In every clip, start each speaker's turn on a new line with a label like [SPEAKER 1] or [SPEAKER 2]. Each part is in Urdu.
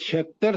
[SPEAKER 1] 76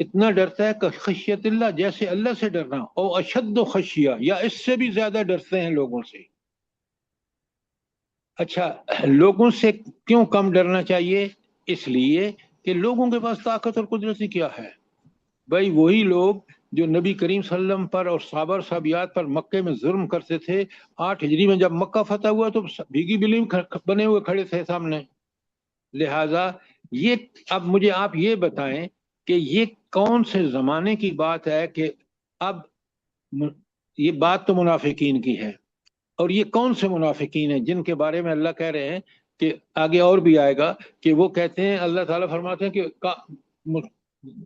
[SPEAKER 1] اتنا ڈرتا ہے کہ خشیت اللہ، جیسے اللہ سے ڈرنا، اور اشد و خشیہ، یا اس سے بھی زیادہ ڈرتے ہیں لوگوں سے۔ اچھا، لوگوں سے کیوں کم ڈرنا چاہیے؟ اس لیے کہ لوگوں کے پاس طاقت اور قدرت کیا ہے؟ بھائی وہی لوگ جو نبی کریم صلی اللہ علیہ وسلم پر اور صحابہ اور صحابیات پر مکے میں ظلم کرتے تھے، 8 ہجری میں جب مکہ فتح ہوا تو بھیگی بلی بنے ہوئے کھڑے تھے سامنے۔ لہذا یہ اب مجھے آپ یہ بتائیں کہ یہ کون سے زمانے کی بات ہے کہ اب یہ بات تو منافقین کی ہے، اور یہ کون سے منافقین ہیں جن کے بارے میں اللہ کہہ رہے ہیں کہ آگے اور بھی آئے گا کہ وہ کہتے ہیں، اللہ تعالیٰ فرماتے ہیں کہ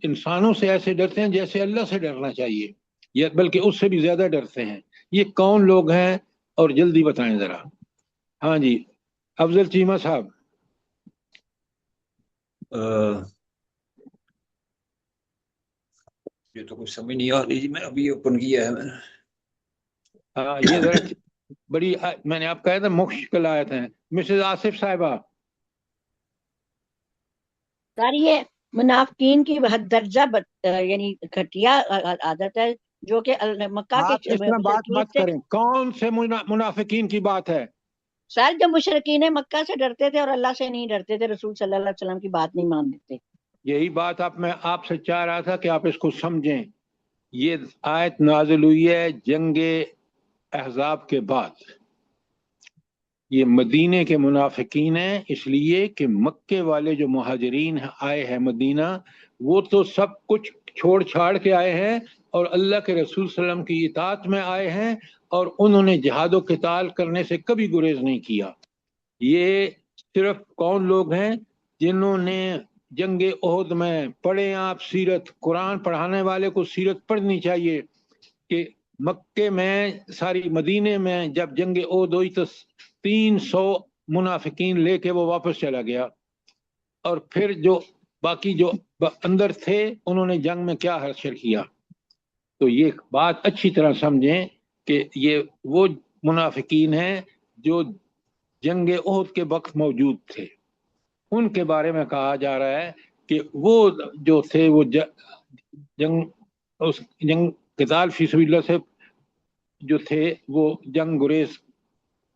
[SPEAKER 1] انسانوں سے ایسے ڈرتے ہیں جیسے اللہ سے ڈرنا چاہیے، یا بلکہ اس سے بھی زیادہ ڈرتے ہیں۔ یہ کون لوگ ہیں اور جلدی بتائیں ذرا۔ ہاں جی، افضل چیمہ صاحب۔
[SPEAKER 2] یہ تو کچھ سمجھ نہیں آ رہی جی، میں ابھی اوپن کیا ہے میں نے۔
[SPEAKER 1] ہاں یہ ذرا بڑی، میں نے آپ کہا تھا مشکل آیت ہیں۔ مسز آصف صاحبہ۔
[SPEAKER 3] سر یہ منافقین کی حد درجہ یعنی گھٹیا عادت ہے جو کہ مکہ
[SPEAKER 1] آپ
[SPEAKER 3] کے
[SPEAKER 1] اس طرح بات مت
[SPEAKER 3] سے،
[SPEAKER 1] کریں، کون سے منافقین کی بات ہے؟
[SPEAKER 3] سر جو مشرکین مکہ سے ڈرتے تھے اور اللہ سے نہیں ڈرتے تھے، رسول صلی اللہ علیہ وسلم کی بات نہیں مانتے تھے۔
[SPEAKER 1] یہی بات میں آپ سے چاہ رہا تھا کہ آپ اس کو سمجھیں۔ یہ آیت نازل ہوئی ہے جنگ احزاب کے بعد۔ یہ مدینے کے منافقین ہیں، اس لیے کہ مکے والے جو مہاجرین آئے ہیں مدینہ، وہ تو سب کچھ چھوڑ چھاڑ کے آئے ہیں اور اللہ کے رسول صلی اللہ علیہ وسلم کی اطاعت میں آئے ہیں، اور انہوں نے جہاد و قتال کرنے سے کبھی گریز نہیں کیا۔ یہ صرف کون لوگ ہیں؟ جنہوں نے جنگ احد میں، پڑھیں آپ سیرت، قرآن پڑھانے والے کو سیرت پڑھنی چاہیے کہ مکے میں، ساری مدینے میں جب جنگ احد ہوئی تو 300 منافقین لے کے وہ واپس چلا گیا، اور پھر جو باقی جو اندر تھے انہوں نے جنگ میں کیا حاصل کیا۔ تو یہ بات اچھی طرح سمجھیں کہ یہ وہ منافقین ہیں جو جنگ احد کے وقت موجود تھے، ان کے بارے میں کہا جا رہا ہے کہ وہ جو تھے وہ جنگ قتال فی سبیل اللہ سے جو تھے وہ جنگ گریز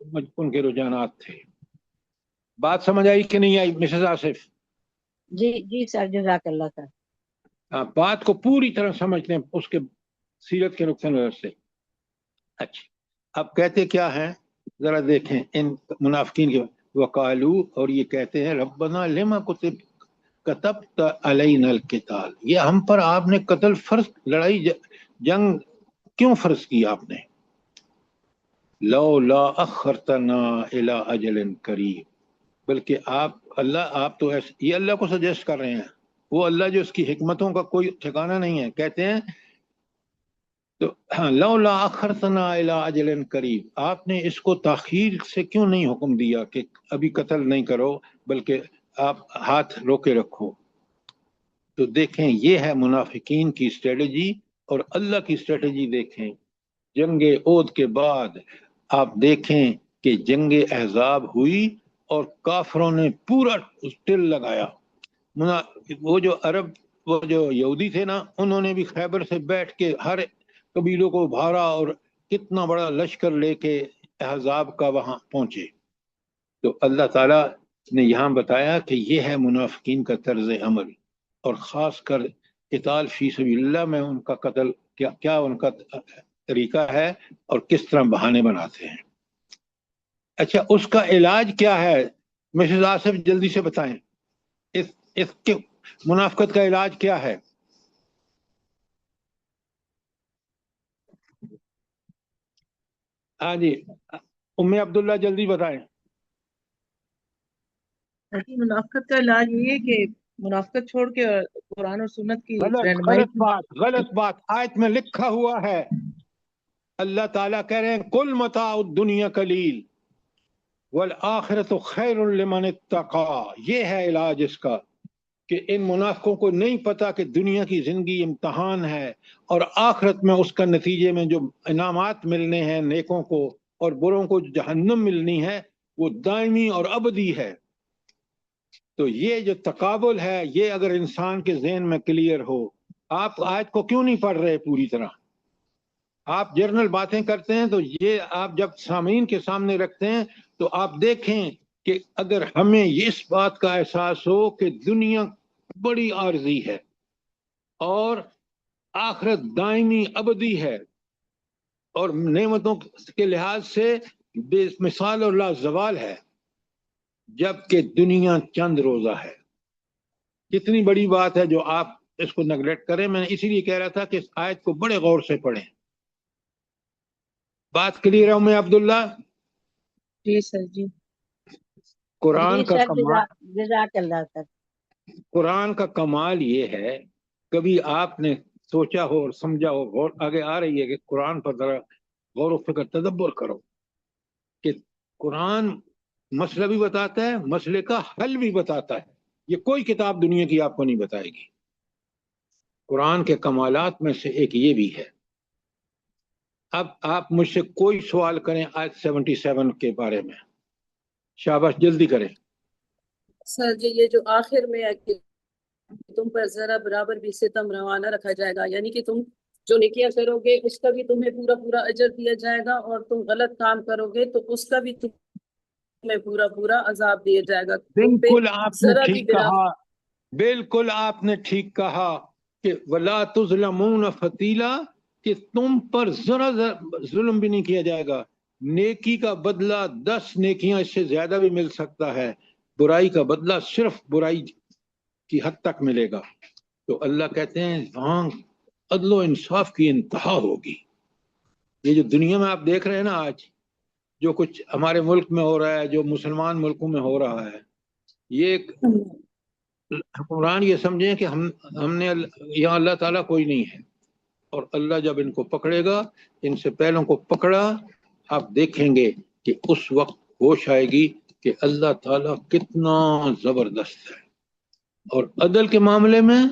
[SPEAKER 1] ان کے رجحانات تھے۔ بات سمجھ آئی کہ نہیں آئی مسز آصف؟
[SPEAKER 3] جی جی سر، جزاک اللہ سر۔
[SPEAKER 1] بات کو پوری طرح سمجھتے ہیں اس کے سیرت کے نقطہ نظر سے۔ اچھا، اب کہتے کیا ہیں ذرا دیکھیں ان منافقین کے وقالو، اور یہ کہتے ہیں ربنا لما کتبت علینا القتال، یہ ہم پر آپ نے قتل فرض، لڑائی جنگ کیوں فرض کی آپ نے؟ لولا اخرتنا الی اجل قریب، بلکہ آپ تو ایسے، یہ اللہ کو سجیسٹ کر رہے ہیں، وہ اللہ جو اس کی حکمتوں کا کوئی ٹھکانہ نہیں ہے، کہتے ہیں تو لولا اخرتنا الی اجل قریب، آپ نے اس کو تاخیر سے کیوں نہیں حکم دیا کہ ابھی قتل نہیں کرو بلکہ آپ ہاتھ روکے رکھو؟ تو دیکھیں یہ ہے منافقین کی اسٹریٹجی، اور اللہ کی اسٹریٹجی دیکھیں۔ جنگ احد کے بعد آپ دیکھیں کہ جنگ احزاب ہوئی اور کافروں نے پورا ٹل لگایا۔ وہ جو عرب، وہ جو یہودی تھے نا، انہوں نے بھی خیبر سے بیٹھ کے ہر قبیلوں کو ابھارا اور کتنا بڑا لشکر لے کے احزاب کا وہاں پہنچے۔ تو اللہ تعالیٰ نے یہاں بتایا کہ یہ ہے منافقین کا طرز عمل، اور خاص کر قتال فی سبیل اللہ میں ان کا قتل کیا ان کا طریقہ ہے اور کس طرح بہانے بناتے ہیں۔ اچھا، اس کا علاج کیا ہے؟ مسز آصف جلدی سے بتائیں، اس کے منافقت کا علاج کیا ہے؟ ہاں جی، ام عبداللہ جلدی بتائیں۔
[SPEAKER 4] منافقت کا علاج یہ ہے کہ منافقت چھوڑ کے قرآن اور سنت کی رہنمائی۔
[SPEAKER 1] غلط بات آیت میں لکھا ہوا ہے، اللہ تعالیٰ کہہ رہے ہیں کل متاع الدنیا قلیل والآخرۃ خیر لمن اتقی۔ یہ ہے علاج اس کا کہ ان منافقوں کو نہیں پتا کہ دنیا کی زندگی امتحان ہے، اور آخرت میں اس کا نتیجے میں جو انعامات ملنے ہیں نیکوں کو اور بروں کو جہنم ملنی ہے وہ دائمی اور ابدی ہے۔ تو یہ جو تقابل ہے، یہ اگر انسان کے ذہن میں کلیئر ہو آپ آیت کو کیوں نہیں پڑھ رہے پوری طرح؟ آپ جرنل باتیں کرتے ہیں تو یہ آپ جب سامعین کے سامنے رکھتے ہیں تو آپ دیکھیں کہ اگر ہمیں اس بات کا احساس ہو کہ دنیا بڑی عارضی ہے اور آخرت دائمی ابدی ہے اور نعمتوں کے لحاظ سے بے مثال اور لازوال ہے، جبکہ دنیا چند روزہ ہے، کتنی بڑی بات ہے جو آپ اس کو نیگلیکٹ کریں۔ میں نے اسی لیے کہہ رہا تھا کہ اس آیت کو بڑے غور سے پڑھیں۔ بات کلیئر ہے ام عبداللہ؟
[SPEAKER 4] جی سر جی
[SPEAKER 1] قرآن
[SPEAKER 3] جی
[SPEAKER 1] کا
[SPEAKER 3] سر،
[SPEAKER 1] کمال،
[SPEAKER 3] جزاک اللہ سر۔
[SPEAKER 1] قرآن کا کمال یہ ہے، کبھی آپ نے سوچا ہو اور سمجھا ہو، غور آگے آ رہی ہے کہ قرآن پر ذرا غور و فکر تدبر کرو کہ قرآن مسئلہ بھی بتاتا ہے، مسئلے کا حل بھی بتاتا ہے۔ یہ کوئی کتاب دنیا کی آپ کو نہیں بتائے گی۔ قرآن کے کمالات میں سے ایک یہ بھی ہے۔ اب آپ مجھ سے کوئی سوال کریں آیت 77 کے بارے میں، شاباش جلدی کریں۔
[SPEAKER 5] سر جی یہ جو آخر میں ہے کہ تم پر ذرا برابر بھی ستم روا نہ رکھا جائے گا، یعنی کہ تم جو نیکیاں کرو گے اس کا بھی تمہیں پورا پورا اجر دیا جائے گا، اور تم غلط کام کرو گے تو اس کا بھی تمہیں پورا پورا عذاب دیا جائے گا۔ تم پہ
[SPEAKER 1] بالکل آپ نے
[SPEAKER 5] ذرا بھی
[SPEAKER 1] ٹھیک کہا، بالکل آپ نے ٹھیک کہا کہ وَلَا تُظْلَمُونَ فَتِيلًا، کہ تم پر ذرا ظلم بھی نہیں کیا جائے گا۔ نیکی کا بدلہ 10 نیکیاں اس سے زیادہ بھی مل سکتا ہے، برائی کا بدلہ صرف برائی کی حد تک ملے گا۔ تو اللہ کہتے ہیں وہاں عدل و انصاف کی انتہا ہوگی۔ یہ جو دنیا میں آپ دیکھ رہے ہیں نا آج جو کچھ ہمارے ملک میں ہو رہا ہے، جو مسلمان ملکوں میں ہو رہا ہے، یہ ایک حکمران یہ سمجھیں کہ ہم نے یہاں اللہ تعالیٰ کوئی نہیں ہے، اور اللہ جب ان کو پکڑے گا، ان سے پہلوں کو پکڑا، آپ دیکھیں گے کہ اس وقت ہوش آئے گی کہ اللہ تعالیٰ کتنا زبردست ہے۔ اور عدل کے معاملے میں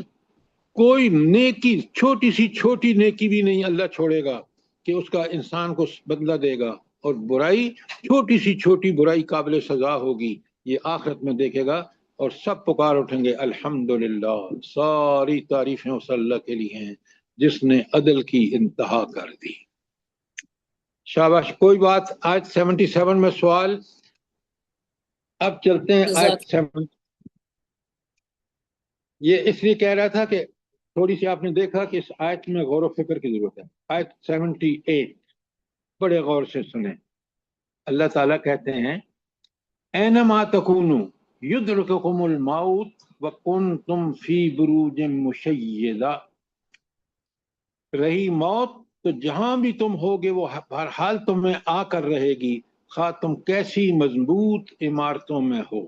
[SPEAKER 1] کوئی نیکی، چھوٹی نیکی بھی نہیں اللہ چھوڑے گا کہ اس کا انسان کو بدلہ دے گا، اور برائی چھوٹی برائی قابل سزا ہوگی، یہ آخرت میں دیکھے گا، اور سب پکار اٹھیں گے الحمدللہ، ساری تعریفیں اس اللہ کے لیے ہیں جس نے عدل کی انتہا کر دی۔ شاباش، کوئی بات؟ آیت 77 میں سوال؟ اب چلتے ہیں آیت 7۔ یہ اس لیے کہہ رہا تھا کہ تھوڑی سی آپ نے دیکھا کہ اس آیت میں غور و فکر کی ضرورت ہے۔ آیت 78 بڑے غور سے سنیں۔ اللہ تعالیٰ کہتے ہیں اینما تکونوا یدرککم الموت وکنتم فی بروج مشیدہ، رہی موت تو جہاں بھی تم ہوگے وہ ہر حال تمہیں آ کر رہے گی، خواہ تم کیسی مضبوط عمارتوں میں ہو۔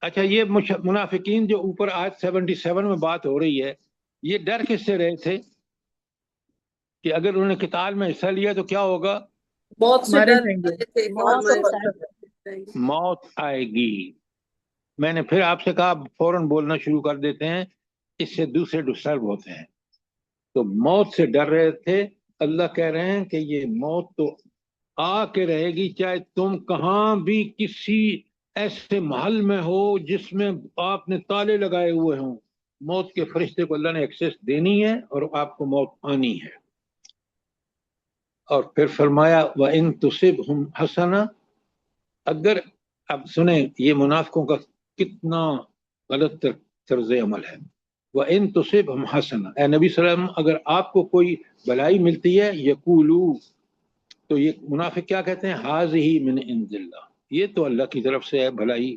[SPEAKER 1] اچھا، یہ منافقین جو اوپر آیت 77 میں بات ہو رہی ہے، یہ ڈر کس سے رہے تھے کہ اگر انہوں نے قتال میں حصہ لیا تو کیا ہوگا؟
[SPEAKER 5] موت سے
[SPEAKER 4] مارے
[SPEAKER 5] ڈر
[SPEAKER 4] جائیں گے۔
[SPEAKER 5] رہے تھے کہ
[SPEAKER 3] موت سے
[SPEAKER 5] ہمارے
[SPEAKER 1] موت آئے گی۔ میں نے پھر آپ سے کہا فوراً بولنا شروع کر دیتے ہیں، اس سے دوسرے ڈسٹرب ہوتے ہیں۔ تو موت سے ڈر رہے تھے، اللہ کہہ رہے ہیں کہ یہ موت تو آ کے رہے گی، چاہے تم کہاں بھی کسی ایسے محل میں ہو جس میں آپ نے تالے لگائے ہوئے ہوں، موت کے فرشتے کو اللہ نے ایکسیس دینی ہے اور آپ کو موت آنی ہے۔ اور پھر فرمایا وَإِن تُصِبْهُمْ حَسَنَةٌ، اگر، اب سنیں یہ منافقوں کا کتنا غلط طرز عمل ہے۔ وَإِن تُصِبْهُمْ حَسَنَةٌ، اے نبی صلی اللہ علیہ وسلم اگر آپ کو کوئی بھلائی ملتی ہے، یقولوا، تو یہ منافق کیا کہتے ہیں؟ ہذہ من عند اللہ، یہ تو اللہ کی طرف سے ہے بھلائی۔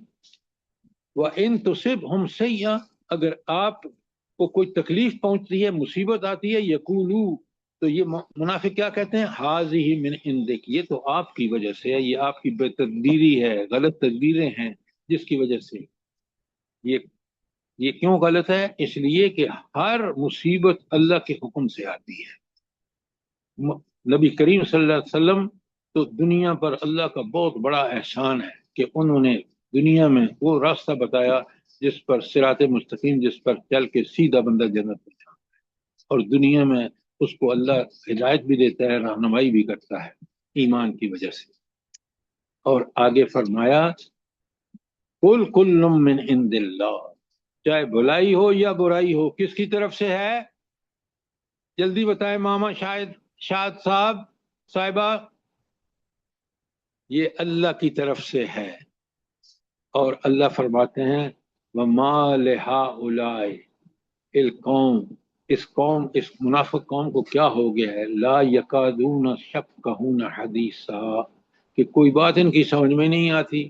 [SPEAKER 1] وَإِن تُصِبْهُمْ سیئۃ، اگر آپ کو کوئی تکلیف پہنچتی ہے، مصیبت آتی ہے، یقولوا، تو یہ منافق کیا کہتے ہیں؟ ہذہ من عندک، یہ تو آپ کی وجہ سے ہے، یہ آپ کی بے تدبیری ہے، غلط تدبیریں ہیں جس کی وجہ سے یہ کیوں غلط ہے؟ اس لیے کہ ہر مصیبت اللہ کے حکم سے آتی ہے۔ نبی کریم صلی اللہ علیہ وسلم تو دنیا پر اللہ کا بہت بڑا احسان ہے کہ انہوں نے دنیا میں وہ راستہ بتایا جس پر صراط مستقیم، جس پر چل کے سیدھا بندہ جنت میں جاتا ہے، اور دنیا میں اس کو اللہ ہدایت بھی دیتا ہے، رہنمائی بھی کرتا ہے ایمان کی وجہ سے۔ اور آگے فرمایا قل کل من عند اللہ، چاہے بھلائی ہو یا برائی ہو، کس کی طرف سے ہے؟ جلدی بتائیں ماما شاہد صاحب صاحبہ، یہ اللہ کی طرف سے ہے۔ اور اللہ فرماتے ہیں وَمَا لِهَٰؤُلَاءِ الْقَوْمِ، اس منافق قوم کو کیا ہو گیا ہے، لا یکادون یفقہون حدیثا، کہ کوئی بات ان کی سمجھ میں نہیں آتی،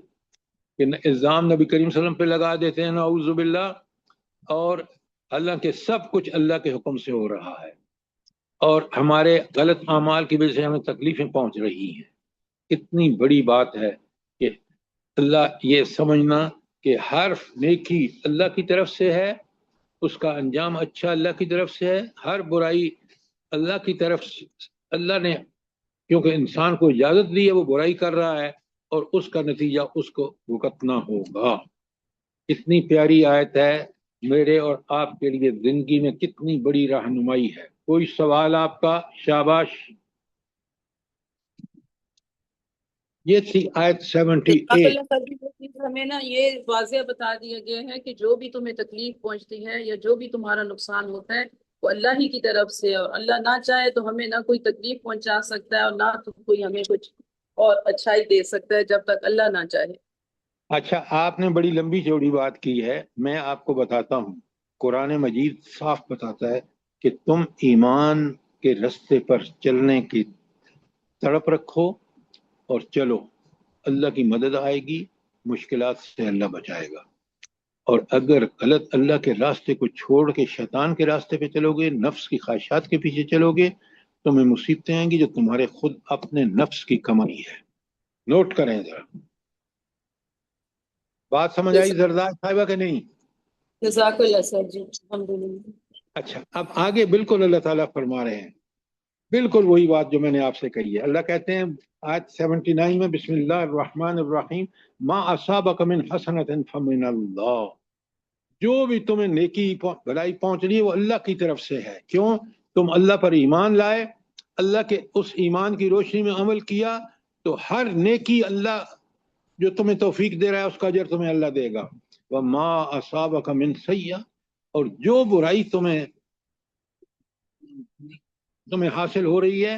[SPEAKER 1] کہ الزام نبی کریم صلی اللہ علیہ وسلم پہ لگا دیتے ہیں نعوذ باللہ، اور اللہ کے سب کچھ اللہ کے حکم سے ہو رہا ہے، اور ہمارے غلط اعمال کی وجہ سے ہمیں تکلیفیں پہنچ رہی ہیں۔ کتنی بڑی بات ہے کہ اللہ یہ سمجھنا کہ ہر نیکی اللہ کی طرف سے ہے، اس کا انجام اچھا اللہ کی طرف سے ہے، ہر برائی اللہ کی طرف سے، اللہ نے کیونکہ انسان کو اجازت دی ہے، وہ برائی کر رہا ہے اور اس کا نتیجہ اس کو بھگتنا ہوگا۔ اتنی پیاری آیت ہے، میرے اور آپ کے لیے زندگی میں کتنی بڑی رہنمائی ہے۔ کوئی سوال آپ کا؟ شاباش۔ یہ تھی آیت 78۔
[SPEAKER 5] ہمیں نا یہ واضح بتا دیا گیا ہے کہ جو بھی تمہیں تکلیف پہنچتی ہے یا جو بھی تمہارا نقصان ہوتا ہے وہ اللہ ہی کی طرف سے، اور اللہ نہ چاہے تو ہمیں نہ کوئی تکلیف پہنچا سکتا ہے اور نہ تو کوئی ہمیں کچھ اور اچھائی دے سکتا ہے جب تک اللہ نہ چاہے۔
[SPEAKER 1] اچھا، آپ نے بڑی لمبی چوڑی بات کی ہے، میں آپ کو بتاتا ہوں۔ قرآن مجید صاف بتاتا ہے کہ تم ایمان کے رستے پر چلنے کی تڑپ رکھو اور چلو، اللہ کی مدد آئے گی، مشکلات سے اللہ بچائے گا۔ اور اگر غلط اللہ کے راستے کو چھوڑ کے شیطان کے راستے پہ چلو گے، نفس کی خواہشات کے پیچھے چلو گے، تمہیں مصیبتیں آئیں گی جو تمہارے خود اپنے نفس کی کمائی ہے۔ نوٹ کریں ذرا، بات سمجھ آئی زرداد صاحبہ کہ نہیں؟
[SPEAKER 5] جزاک اللہ سر جی، الحمدللہ۔
[SPEAKER 1] اچھا، اب آگے بالکل اللہ تعالیٰ فرما رہے ہیں بالکل وہی بات جو میں نے آپ سے کہی ہے۔ اللہ کہتے ہیں آیت 79 میں، بسم اللہ الرحمن الرحیم، ما اصابک من حسنۃ فمن اللہ، جو بھی تمہیں نیکی بھلائی پہنچ رہی ہے وہ اللہ کی طرف سے ہے۔ کیوں؟ تم اللہ پر ایمان لائے، اللہ کے اس ایمان کی روشنی میں عمل کیا، تو ہر نیکی اللہ جو تمہیں توفیق دے رہا ہے اس کا اجر تمہیں اللہ دے گا۔ وما اصابک من سیئہ، اور جو برائی تمہیں حاصل ہو رہی ہے،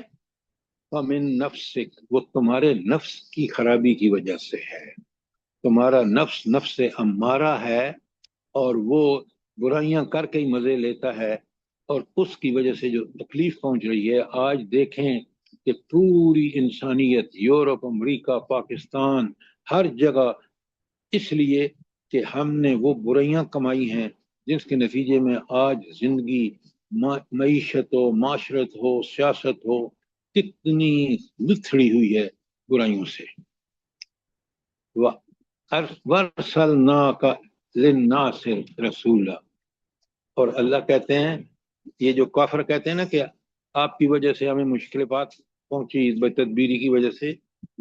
[SPEAKER 1] فمن نفسک، وہ تمہارے نفس کی خرابی کی وجہ سے ہے۔ تمہارا نفس امارہ ہے اور وہ برائیاں کر کے ہی مزے لیتا ہے، اور اس کی وجہ سے جو تکلیف پہنچ رہی ہے۔ آج دیکھیں کہ پوری انسانیت، یورپ، امریکہ، پاکستان، ہر جگہ، اس لیے کہ ہم نے وہ برائیاں کمائی ہیں جس کے نتیجے میں آج زندگی، معیشت ہو، معاشرت ہو، سیاست ہو، کتنی بکھری ہوئی ہے برائیوں سے۔ وَأَرْسَلْنَاكَ لِلنَّاسِ رَسُولًا، اور اللہ کہتے ہیں، یہ جو کافر کہتے ہیں نا کہ آپ کی وجہ سے ہمیں مشکلات پہنچی بتدبیری کی وجہ سے،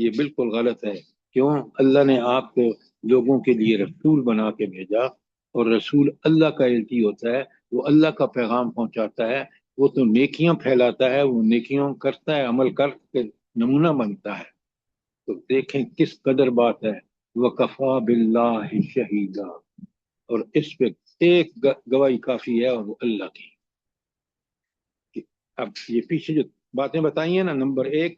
[SPEAKER 1] یہ بالکل غلط ہے۔ کیوں؟ اللہ نے آپ کو لوگوں کے لیے رسول بنا کے بھیجا، اور رسول اللہ کا ایلچی ہوتا ہے، وہ اللہ کا پیغام پہنچاتا ہے، وہ تو نیکیاں پھیلاتا ہے، وہ نیکیاں کرتا ہے، عمل کر کے نمونہ بنتا ہے۔ تو دیکھیں کس قدر بات ہے، وَكَفَى بِاللَّهِ شَهِيدًا، اور اس پہ ایک گواہی کافی ہے، اور وہ اللہ کی۔ اب یہ پیچھے جو باتیں بتائی ہیں نا، نمبر 1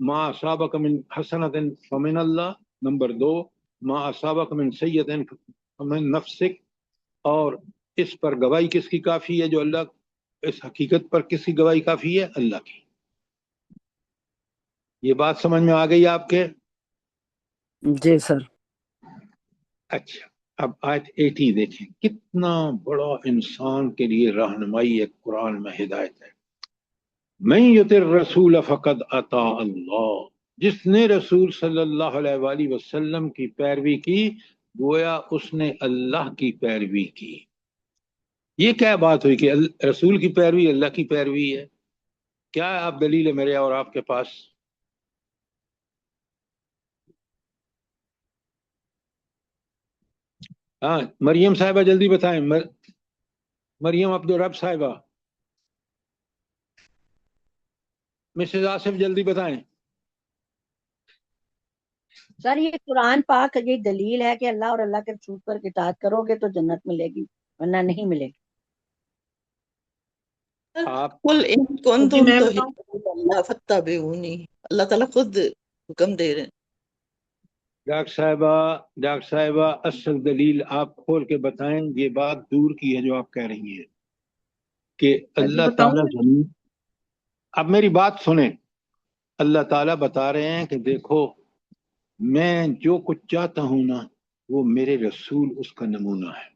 [SPEAKER 1] ما اصابک من حسنۃ فمن اللہ، نمبر 2 ما اصابک من سیئۃ فمن نفسک، اور اس پر گواہی کس کی کافی ہے؟ جو اللہ، اس حقیقت پر کس کی گواہی کافی ہے؟ اللہ کی۔ یہ بات سمجھ میں آ گئی آپ کے؟
[SPEAKER 6] جی سر۔
[SPEAKER 1] اچھا، اب آیت 80 دیکھیں، کتنا بڑا انسان کے لیے رہنمائی ہے، قرآن میں ہدایت ہے۔ من یطع الرسول فقد اطاع اللہ، جس نے رسول صلی اللہ علیہ وآلہ وسلم کی پیروی کی گویا اس نے اللہ کی پیروی کی۔ یہ کیا بات ہوئی کہ رسول کی پیروی اللہ کی پیروی ہے؟ کیا آپ دلیل ہے میرے اور آپ کے پاس؟ ہاں مریم صاحبہ جلدی بتائیں، مریم عبدالرب صاحبہ، مسز آصف جلدی بتائیں۔
[SPEAKER 3] سر یہ قرآن پاک یہ دلیل ہے کہ اللہ اور اللہ کے رسول پر اطاعت کرو گے تو جنت ملے گی۔ ورنہ نہیں ملے گی۔
[SPEAKER 1] آپ
[SPEAKER 7] قل ان
[SPEAKER 4] جی
[SPEAKER 7] کنتم
[SPEAKER 4] میں بتاؤں،
[SPEAKER 7] تحبون اللہ فاتبعونی، اللہ تعالیٰ خود حکم دے رہے ہیں۔
[SPEAKER 1] ڈاکٹر صاحبہ اصل دلیل آپ کھول کے بتائیں، یہ بات دور کی ہے جو آپ کہہ رہی ہیں کہ
[SPEAKER 4] جی
[SPEAKER 1] اللہ
[SPEAKER 4] بتاؤں
[SPEAKER 1] تعالیٰ
[SPEAKER 4] میں،
[SPEAKER 1] زمین، اب میری بات سنیں، اللہ تعالیٰ بتا رہے ہیں کہ دیکھو میں جو کچھ چاہتا ہوں نا وہ میرے رسول اس کا نمونہ ہے۔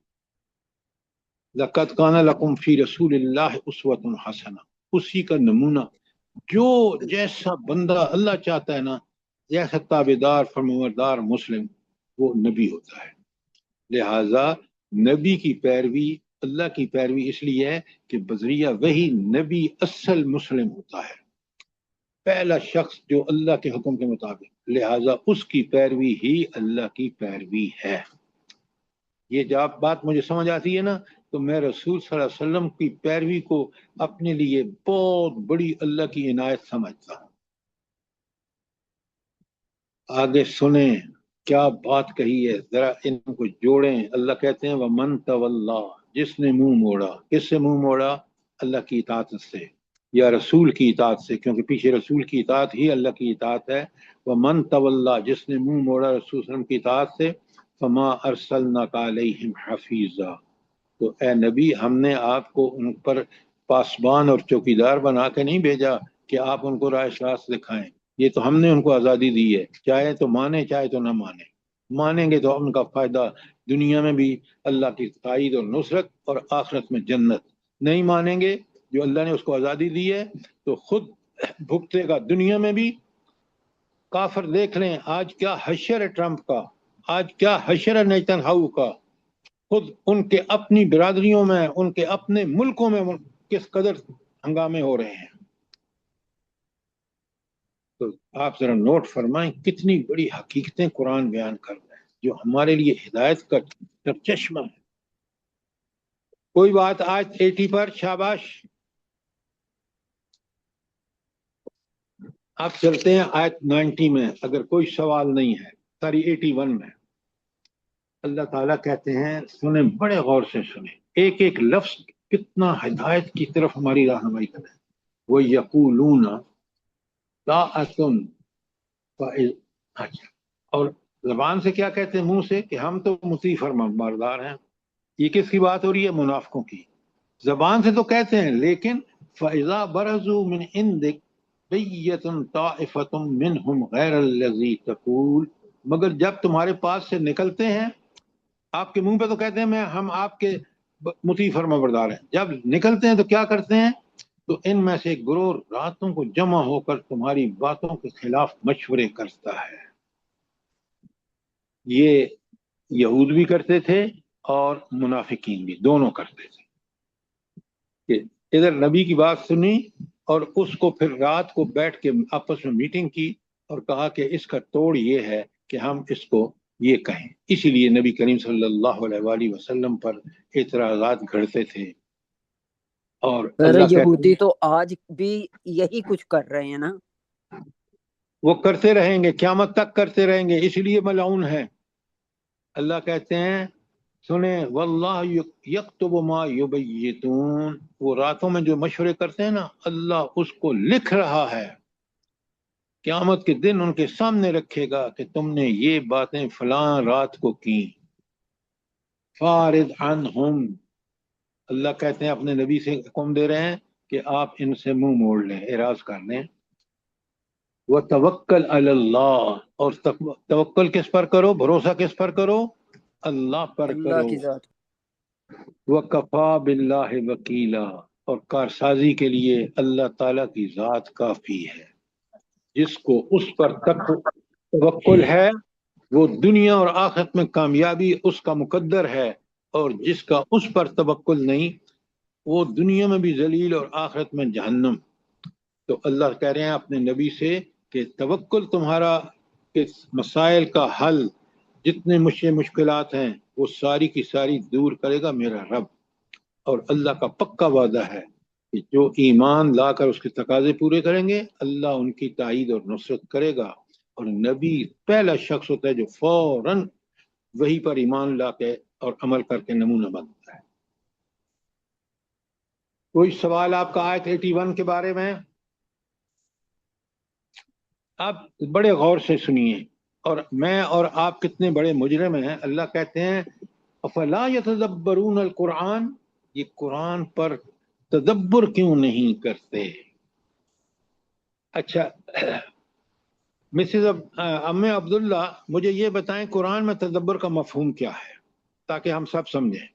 [SPEAKER 1] لَقَدْ كَانَ لَكُمْ فِي رَسُولِ اللَّهِ أُسْوَةٌ حَسَنَةٌ، اسی کا نمونہ، جو جیسا بندہ اللہ چاہتا ہے نا، جیسا تابعدار فرمانبردار مسلم، وہ نبی ہوتا ہے۔ لہذا نبی کی پیروی، اللہ کی پیروی اس لیے ہے کہ بذریعہ وہی نبی اصل مسلم ہوتا ہے، پہلا شخص جو اللہ کے حکم کے مطابق، لہذا اس کی پیروی ہی اللہ کی پیروی ہے۔ یہ جب بات مجھے سمجھ آتی ہے نا تو میں رسول صلی اللہ علیہ وسلم کی پیروی کو اپنے لیے بہت بڑی اللہ کی عنایت سمجھتا ہوں۔ آگے سنیں کیا بات کہی ہے، ذرا ان کو جوڑیں۔ اللہ کہتے ہیں وَمَن تَوَلَّا، جس نے منہ موڑا، کس سے منہ موڑا؟ اللہ کی اطاعت سے یا رسول کی اطاعت سے، کیونکہ پیچھے رسول کی اطاعت ہی اللہ کی اطاعت ہے۔ وَمَن تَوَلَّا، جس نے منہ موڑا رسول صلی اللہ علیہ وسلم کی اطاعت سے، فَمَا أَرْسَلْنَاكَ عَلَيْهِمْ حَفِيظًا، تو اے نبی ہم نے آپ کو ان پر پاسبان اور چوکیدار بنا کے نہیں بھیجا کہ آپ ان کو راہ راست دکھائیں، یہ تو ہم نے ان کو آزادی دی ہے، چاہے تو مانے چاہے تو نہ مانے، مانیں گے تو ان کا فائدہ دنیا میں بھی اللہ کی تائید اور نصرت اور آخرت میں جنت، نہیں مانیں گے جو اللہ نے اس کو آزادی دی ہے تو خود بھگتے گا دنیا میں بھی۔ کافر دیکھ لیں آج کیا حشر ہے ٹرمپ کا، آج کیا حشر ہے نیتن ہاؤ کا، خود ان کے اپنی برادریوں میں، ان کے اپنے ملکوں میں کس قدر ہنگامے ہو رہے ہیں۔ تو آپ ذرا نوٹ فرمائیں کتنی بڑی حقیقتیں قرآن بیان کر رہے ہیں جو ہمارے لیے ہدایت کا چشمہ ہے۔ کوئی بات آج 80 پر شاباش، آپ چلتے ہیں آیت 90 میں، اگر کوئی سوال نہیں ہے، ساری 81 میں اللہ تعالیٰ کہتے ہیں، سنیں بڑے غور سے سنیں، ایک ایک لفظ کتنا ہدایت کی طرف ہماری رہنمائی کرے۔ وَيَقُولُونَ طَاعَةٌ، اچھا، اور زبان سے کیا کہتے ہیں؟ منہ سے، کہ ہم تو مطیع فرمانبردار ہیں۔ یہ کس کی بات ہو رہی ہے؟ منافقوں کی۔ زبان سے تو کہتے ہیں، لیکن فَإِذَا بَرَزُوا مِنْ عِنْدِكَ بَيَّتٌ طَائِفَةٌ مِّنْهُمْ غَيْرَ الَّذِي تَقُولُ، مگر جب تمہارے پاس سے نکلتے ہیں، آپ کے منہ پہ تو کہتے ہیں ہم آپ کے مطیع فرمانبردار ہیں، جب نکلتے ہیں تو کیا کرتے ہیں؟ تو ان میں سے ایک گروہ راتوں کو جمع ہو کر تمہاری باتوں کے خلاف مشورے کرتا ہے۔ یہ یہود بھی کرتے تھے اور منافقین بھی، دونوں کرتے تھے کہ ادھر نبی کی بات سنی اور اس کو پھر رات کو بیٹھ کے آپس میں میٹنگ کی اور کہا کہ اس کا توڑ یہ ہے کہ ہم اس کو یہ کہیں۔ اسی لیے نبی کریم صلی اللہ علیہ وآلہ وسلم پر اعتراضات گھڑتے تھے، اور
[SPEAKER 6] سر
[SPEAKER 1] اللہ کہتے
[SPEAKER 6] یہودی
[SPEAKER 1] ہیں
[SPEAKER 6] تو آج بھی یہی کچھ کر رہے ہیں نا۔
[SPEAKER 1] وہ کرتے رہیں گے، قیامت تک کرتے رہیں گے، اسی لیے ملعون ہے۔ اللہ کہتے ہیں سنیں، واللہ یکتب ما یبیتون، وہ راتوں میں جو مشورے کرتے ہیں نا، اللہ اس کو لکھ رہا ہے، قیامت کے دن ان کے سامنے رکھے گا کہ تم نے یہ باتیں فلاں رات کو کی۔ فارض عنہم، اللہ کہتے ہیں اپنے نبی سے حکم دے رہے ہیں کہ آپ ان سے منہ موڑ لیں، اعراض کر لیں۔ وتوکل علی اللہ، اور توکل کس پر کرو؟ بھروسہ کس پر کرو؟ اللہ پر
[SPEAKER 6] اللہ
[SPEAKER 1] کرو۔
[SPEAKER 6] کی ذات۔
[SPEAKER 1] وکفا باللہ وکیلا، اور کارسازی کے لیے اللہ تعالیٰ کی ذات کافی ہے۔ جس کو اس پر توکل ہے وہ دنیا اور آخرت میں کامیابی اس کا مقدر ہے، اور جس کا اس پر توکل نہیں وہ دنیا میں بھی ذلیل اور آخرت میں جہنم۔ تو اللہ کہہ رہے ہیں اپنے نبی سے کہ توکل تمہارا کہ مسائل کا حل، جتنے مشکلات ہیں وہ ساری کی ساری دور کرے گا میرا رب۔ اور اللہ کا پکا وعدہ ہے کہ جو ایمان لا کر اس کے تقاضے پورے کریں گے اللہ ان کی تائید اور نصرت کرے گا، اور نبی پہلا شخص ہوتا ہے جو فوراً وہی پر ایمان لا کے اور عمل کر کے نمونہ بنتا ہے۔ کوئی سوال آپ کا آیت 81 کے بارے میں؟ آپ بڑے غور سے سنیے، اور میں اور آپ کتنے بڑے مجرم ہیں۔ اللہ کہتے ہیں افلا یتدبرون القرآن، یہ قرآن پر تدبر کیوں نہیں کرتے؟ اچھا مسز ام عبداللہ، مجھے یہ بتائیں قرآن میں تدبر کا مفہوم کیا ہے تاکہ ہم سب سمجھیں۔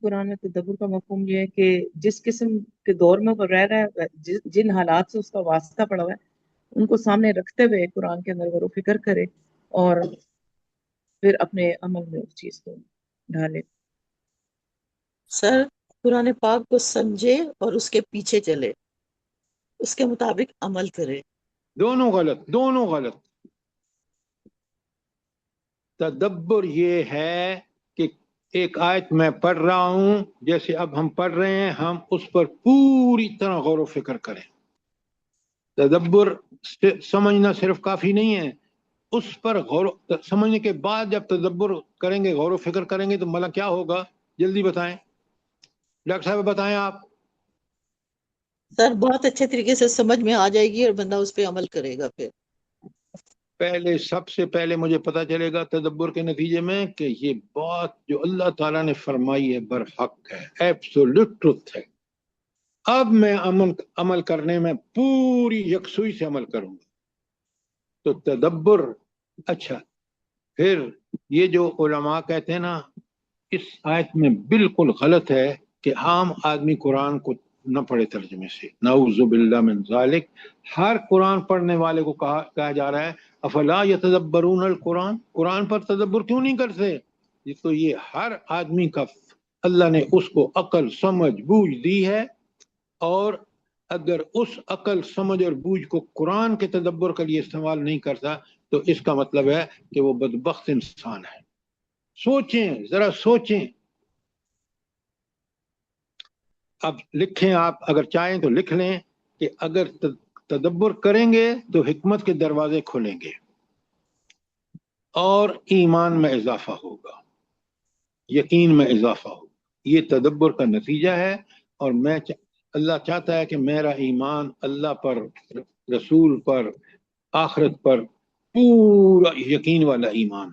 [SPEAKER 4] قرآن میں تدبر کا مفہوم یہ ہے کہ جس قسم کے دور میں وہ رہ رہا ہے، جن حالات سے اس کا واسطہ پڑا ہوا ہے، ان کو سامنے رکھتے ہوئے قرآن کے اندر غور و فکر کرے اور پھر اپنے عمل میں اس چیز کو ڈھالے۔
[SPEAKER 7] سر قرآن پاک کو سمجھے اور اس کے پیچھے چلے، اس کے مطابق عمل کرے۔
[SPEAKER 1] دونوں غلط، دونوں غلط۔ تدبر یہ ہے کہ ایک آیت میں پڑھ رہا ہوں، جیسے اب ہم پڑھ رہے ہیں، ہم اس پر پوری طرح غور و فکر کریں۔ تدبر سمجھنا صرف کافی نہیں ہے، اس پر سمجھنے کے بعد جب تدبر کریں گے، غور و فکر کریں گے، تو مطلب کیا ہوگا؟ جلدی بتائیں ڈاکٹر صاحب، بتائیں آپ۔
[SPEAKER 7] سر بہت اچھے طریقے سے سمجھ میں آ جائے گی اور بندہ اس پہ عمل کرے گا۔ پھر
[SPEAKER 1] پہلے سب سے پہلے مجھے پتا چلے گا تدبر کے نتیجے میں کہ یہ بات جو اللہ تعالیٰ نے فرمائی ہے برحق ہے، ایبسولوٹ ٹروتھ ہے۔ اب میں عمل کرنے میں پوری یکسوئی سے عمل کروں گا، تو تدبر۔ اچھا پھر یہ جو علماء کہتے ہیں نا، اس آیت میں بالکل غلط ہے کہ عام آدمی قرآن کو نہ پڑھے ترجمے سے، نعوذ باللہ من ذالک۔ ہر قرآن پڑھنے والے کو کہا جا رہا ہے افلا یتدبرون القرآن، قرآن پر تدبر کیوں نہیں کرتے؟ تو یہ ہر آدمی کا، اللہ نے اس کو عقل سمجھ بوجھ دی ہے، اور اگر اس عقل سمجھ اور بوجھ کو قرآن کے تدبر کے لیے استعمال نہیں کرتا تو اس کا مطلب ہے کہ وہ بدبخت انسان ہے۔ سوچیں، ذرا سوچیں۔ اب لکھیں، آپ اگر چاہیں تو لکھ لیں کہ اگر تدبر کریں گے تو حکمت کے دروازے کھلیں گے اور ایمان میں اضافہ ہوگا، یقین میں اضافہ ہوگا۔ یہ تدبر کا نتیجہ ہے، اور اللہ چاہتا ہے کہ میرا ایمان اللہ پر، رسول پر، آخرت پر پورا یقین والا ایمان،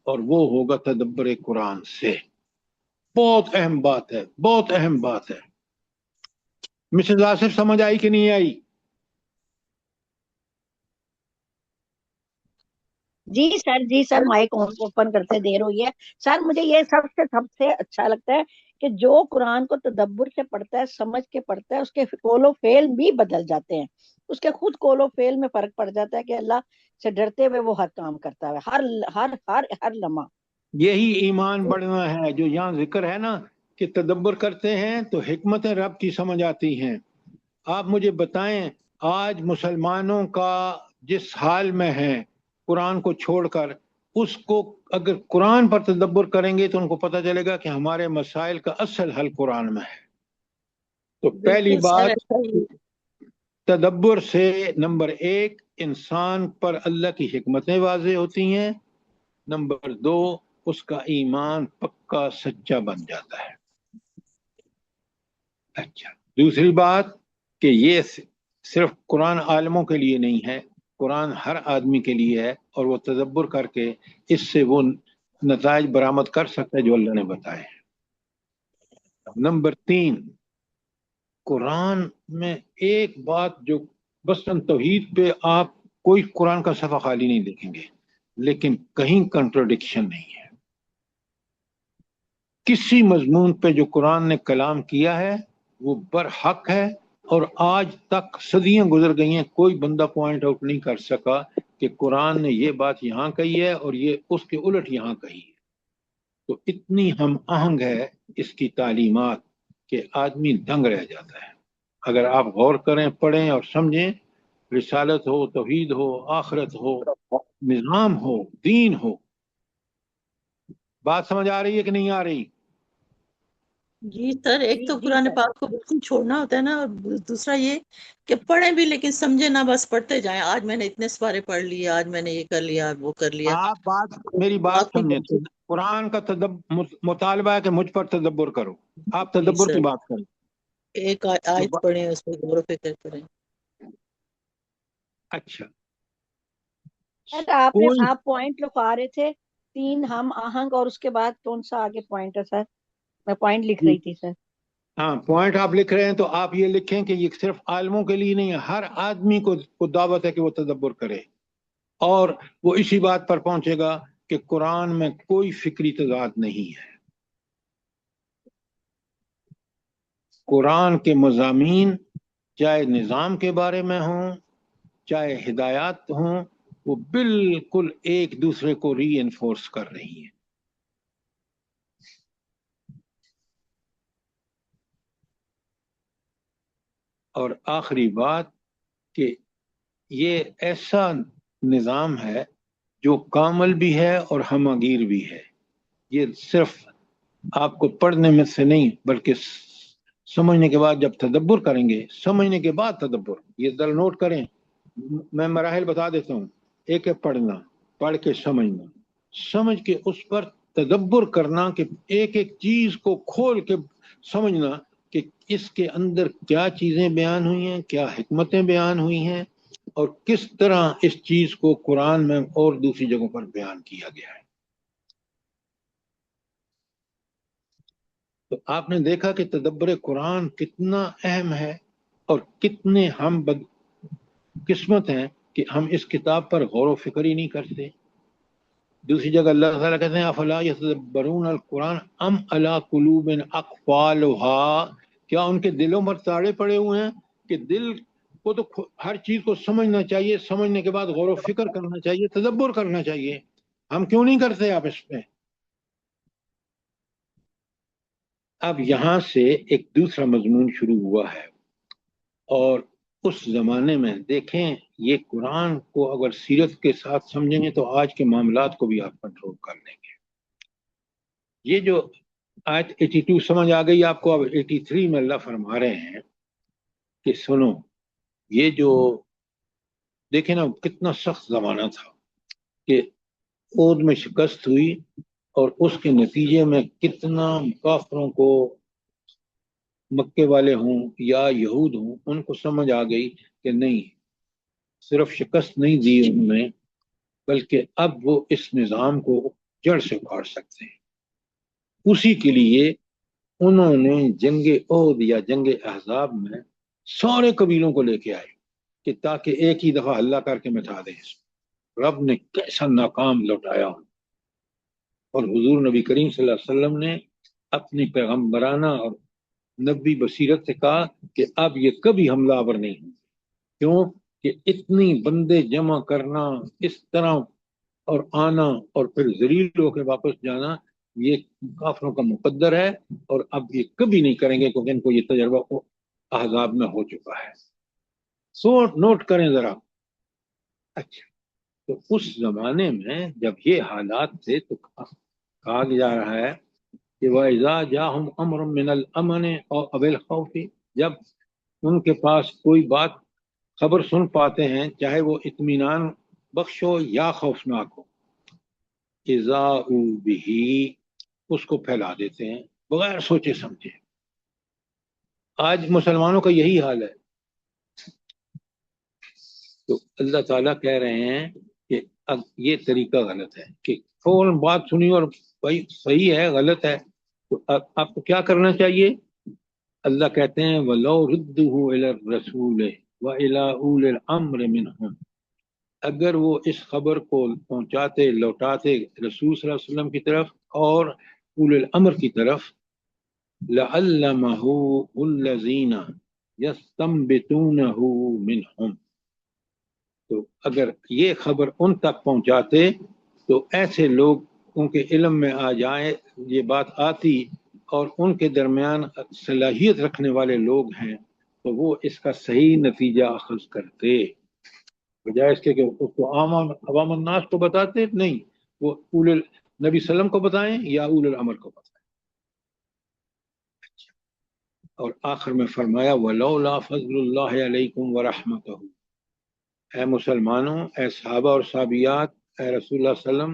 [SPEAKER 1] اور وہ ہوگا تدبر قرآن سے۔ بہت اہم بات ہے، بہت اہم بات ہے۔ مسز آصف سمجھ آئی کہ نہیں آئی؟
[SPEAKER 3] جی سر مائک اوپن کرتے دیر ہوئی ہے۔ سر مجھے یہ سب سے اچھا لگتا ہے کہ جو قرآن کو تدبر سے پڑھتا ہے، سمجھ کے پڑھتا ہے، اس کے قول و فعل بھی بدل جاتے ہیں، اس کے خود قول و فعل میں فرق پڑ جاتا ہے کہ اللہ سے ڈرتے ہوئے وہ ہر کام کرتا ہے، ہر ہر ہر ہر لمحہ۔
[SPEAKER 1] یہی ایمان بڑھنا ہے، جو یہاں ذکر ہے نا کہ تدبر کرتے ہیں تو حکمت رب کی سمجھ آتی ہیں۔ آپ مجھے بتائیں، آج مسلمانوں کا جس حال میں ہے قرآن کو چھوڑ کر، اس کو اگر قرآن پر تدبر کریں گے تو ان کو پتہ چلے گا کہ ہمارے مسائل کا اصل حل قرآن میں ہے۔ تو پہلی بات، تدبر سے نمبر 1 انسان پر اللہ کی حکمتیں واضح ہوتی ہیں، نمبر 2 اس کا ایمان پکا سچا بن جاتا ہے۔ اچھا دوسری بات کہ یہ صرف قرآن عالموں کے لیے نہیں ہے، قرآن ہر آدمی کے لیے ہے، اور وہ تدبر کر کے اس سے وہ نتائج برآمد کر سکتا ہے جو اللہ نے بتائے ہیں۔ نمبر 3، قرآن میں ایک بات جو بسن توحید پہ آپ کوئی قرآن کا صفحہ خالی نہیں دیکھیں گے، لیکن کہیں کنٹرڈکشن نہیں ہے۔ کسی مضمون پہ جو قرآن نے کلام کیا ہے وہ برحق ہے، اور آج تک صدیاں گزر گئی ہیں، کوئی بندہ پوائنٹ آؤٹ نہیں کر سکا کہ قرآن نے یہ بات یہاں کہی ہے اور یہ اس کے الٹ یہاں کہی ہے۔ تو اتنی ہم آہنگ ہے اس کی تعلیمات کہ آدمی دنگ رہ جاتا ہے۔ اگر آپ غور کریں، پڑھیں اور سمجھیں، رسالت ہو، توحید ہو، آخرت ہو، نظام ہو، دین ہو۔ بات سمجھ آ رہی ہے کہ نہیں آ رہی؟
[SPEAKER 7] جی سر، ایک
[SPEAKER 3] جی
[SPEAKER 7] تو
[SPEAKER 3] جی
[SPEAKER 7] قرآن
[SPEAKER 3] سر
[SPEAKER 7] پاک کو بالکل چھوڑنا ہوتا ہے نا، اور دوسرا یہ کہ پڑھیں بھی لیکن سمجھے نہ، بس پڑھتے جائیں، آج میں نے اتنے سپارے پڑھ لیے، آج میں نے یہ کر لیا، وہ کر لیا،
[SPEAKER 1] آپ میری بات
[SPEAKER 7] باقی
[SPEAKER 1] سنیں،
[SPEAKER 7] بچے۔
[SPEAKER 1] قرآن کا مطالبہ ہے کہ مجھ پر تدبر کرو، آپ
[SPEAKER 7] جی
[SPEAKER 1] تدبر
[SPEAKER 7] سر،
[SPEAKER 1] کی بات کریں.
[SPEAKER 7] ایک
[SPEAKER 1] جو
[SPEAKER 7] آیت پڑھیں، اس پہ غور و فکر کریں۔
[SPEAKER 1] اچھا،
[SPEAKER 3] سر
[SPEAKER 1] کوئی
[SPEAKER 3] آپ پوائنٹ لکھا رہے تھے 3 ہم آہنگ، اور اس کے بعد کون سا آگے پوائنٹ ہے سر؟ میں پوائنٹ لکھ رہی تھی سر۔
[SPEAKER 1] ہاں پوائنٹ آپ لکھ رہے ہیں تو آپ یہ لکھیں کہ یہ صرف عالموں کے لیے نہیں ہے، ہر آدمی کو دعوت ہے کہ وہ تدبر کرے، اور وہ اسی بات پر پہنچے گا کہ قرآن میں کوئی فکری تضاد نہیں ہے. قرآن کے مضامین چاہے نظام کے بارے میں ہوں، چاہے ہدایات ہوں، وہ بالکل ایک دوسرے کو ری انفورس کر رہی ہیں. اور آخری بات کہ یہ ایسا نظام ہے جو کامل بھی ہے اور ہمہ گیر بھی ہے. یہ صرف آپ کو پڑھنے میں سے نہیں بلکہ سمجھنے کے بعد، جب تدبر کریں گے، سمجھنے کے بعد تدبر، یہ ذرا نوٹ کریں، میں مراحل بتا دیتا ہوں. ایک ہے پڑھنا، پڑھ کے سمجھنا، سمجھ کے اس پر تدبر کرنا، کہ ایک ایک چیز کو کھول کے سمجھنا کہ اس کے اندر کیا چیزیں بیان ہوئی ہیں، کیا حکمتیں بیان ہوئی ہیں، اور کس طرح اس چیز کو قرآن میں اور دوسری جگہوں پر بیان کیا گیا ہے. تو آپ نے دیکھا کہ تدبر قرآن کتنا اہم ہے، اور کتنے ہم بد قسمت ہیں کہ ہم اس کتاب پر غور و فکر ہی نہیں کرتے. دوسری جگہ اللہ تعالیٰ کہتے ہیں افلا یتدبرون القرآن ام علی قلوب اقفالها، کیا ان کے دلوں پر تاڑے پڑے ہوئے ہیں؟ کہ دل کو تو ہر چیز کو سمجھنا چاہیے، سمجھنے کے بعد غور و فکر کرنا چاہیے، تدبر کرنا چاہیے. ہم کیوں نہیں کرتے آپ اس پہ؟ اب یہاں سے ایک دوسرا مضمون شروع ہوا ہے، اور اس زمانے میں دیکھیں، یہ قرآن کو اگر سیرت کے ساتھ سمجھیں گے تو آج کے معاملات کو بھی آپ کنٹرول کر لیں گے. یہ جو آیت 82 سمجھ آ گئی آپ کو، اب 83 میں اللہ فرما رہے ہیں کہ سنو، یہ جو دیکھیں نا کتنا سخت زمانہ تھا، کہ اود میں شکست ہوئی، اور اس کے نتیجے میں کتنا کافروں کو، مکے والے ہوں یا یہود ہوں، ان کو سمجھ آ گئی کہ نہیں، صرف شکست نہیں دی انہوں نے، بلکہ اب وہ اس نظام کو جڑ سے اکھاڑ سکتے ہیں. اسی کے لیے انہوں نے جنگ عہد یا جنگ احزاب میں سارے قبیلوں کو لے کے آئے، کہ تاکہ ایک ہی دفعہ حملہ کر کے مٹا دیں. رب نے کیسا ناکام لوٹایا. اور حضور نبی کریم صلی اللہ علیہ وسلم نے اپنی پیغمبرانہ اور نبی بصیرت سے کہا کہ اب یہ کبھی حملہ آور نہیں ہوں. کیوں کہ اتنی بندے جمع کرنا اس طرح، اور آنا، اور پھر ذلیل ہو کے واپس جانا، یہ کافروں کا مقدر ہے، اور اب یہ کبھی نہیں کریں گے، کیونکہ ان کو یہ تجربہ احزاب میں ہو چکا ہے. سو نوٹ کریں ذرا. اچھا، تو اس زمانے میں جب یہ حالات تھے تو کہا جا رہا ہے کہ وَإِذَا جَاءَهُمْ أَمْرٌ مِّنَ الْأَمْنِ أَوْ الْخَوْفِ، جب ان کے پاس کوئی بات خبر سن پاتے ہیں، چاہے وہ اطمینان بخش ہو یا خوفناک ہو، اِذَاءُوا بِهِ، اس کو پھیلا دیتے ہیں بغیر سوچے سمجھے. آج مسلمانوں کا یہی حال ہے. تو اللہ تعالیٰ کہہ رہے ہیں کہ اب یہ طریقہ غلط ہے، کہ فوراً بات سنی اور بھائی صحیح ہے غلط ہے، تو اب آپ کو کیا کرنا چاہیے؟ اللہ کہتے ہیں وَلَوْ رُدُّوهُ إِلَى الرَّسُولِ وَإِلَى أُولِي الْأَمْرِ مِنْهُمْ، اگر وہ اس خبر کو پہنچاتے، لوٹاتے رسول صلی اللہ علیہ وسلم کی طرف اور اول الامر کی طرف، لَعَلَّمَهُ الَّذِينَ يَسْتَنبِطُونَهُ مِنْهُمْ، تو اگر یہ خبر ان تک پہنچاتے تو ایسے لوگوں کے علم میں آ جائے، یہ بات آتی، اور ان کے درمیان صلاحیت رکھنے والے لوگ ہیں تو وہ اس کا صحیح نتیجہ اخذ کرتے، بجائے اس کے کہ اس کو عوام الناس کو بتاتے. نہیں، وہ نبی صلی اللہ علیہ وسلم کو بتائیں یا اول الامر کو بتائیں. اور آخر میں فرمایا وَلَوْلَا فَضْلُ اللَّهِ عَلَيْكُمْ وَرَحْمَتُهُ، اے مسلمانوں، اے صحابہ اور صحابیات، اے رسول اللہ صلی اللہ علیہ وسلم،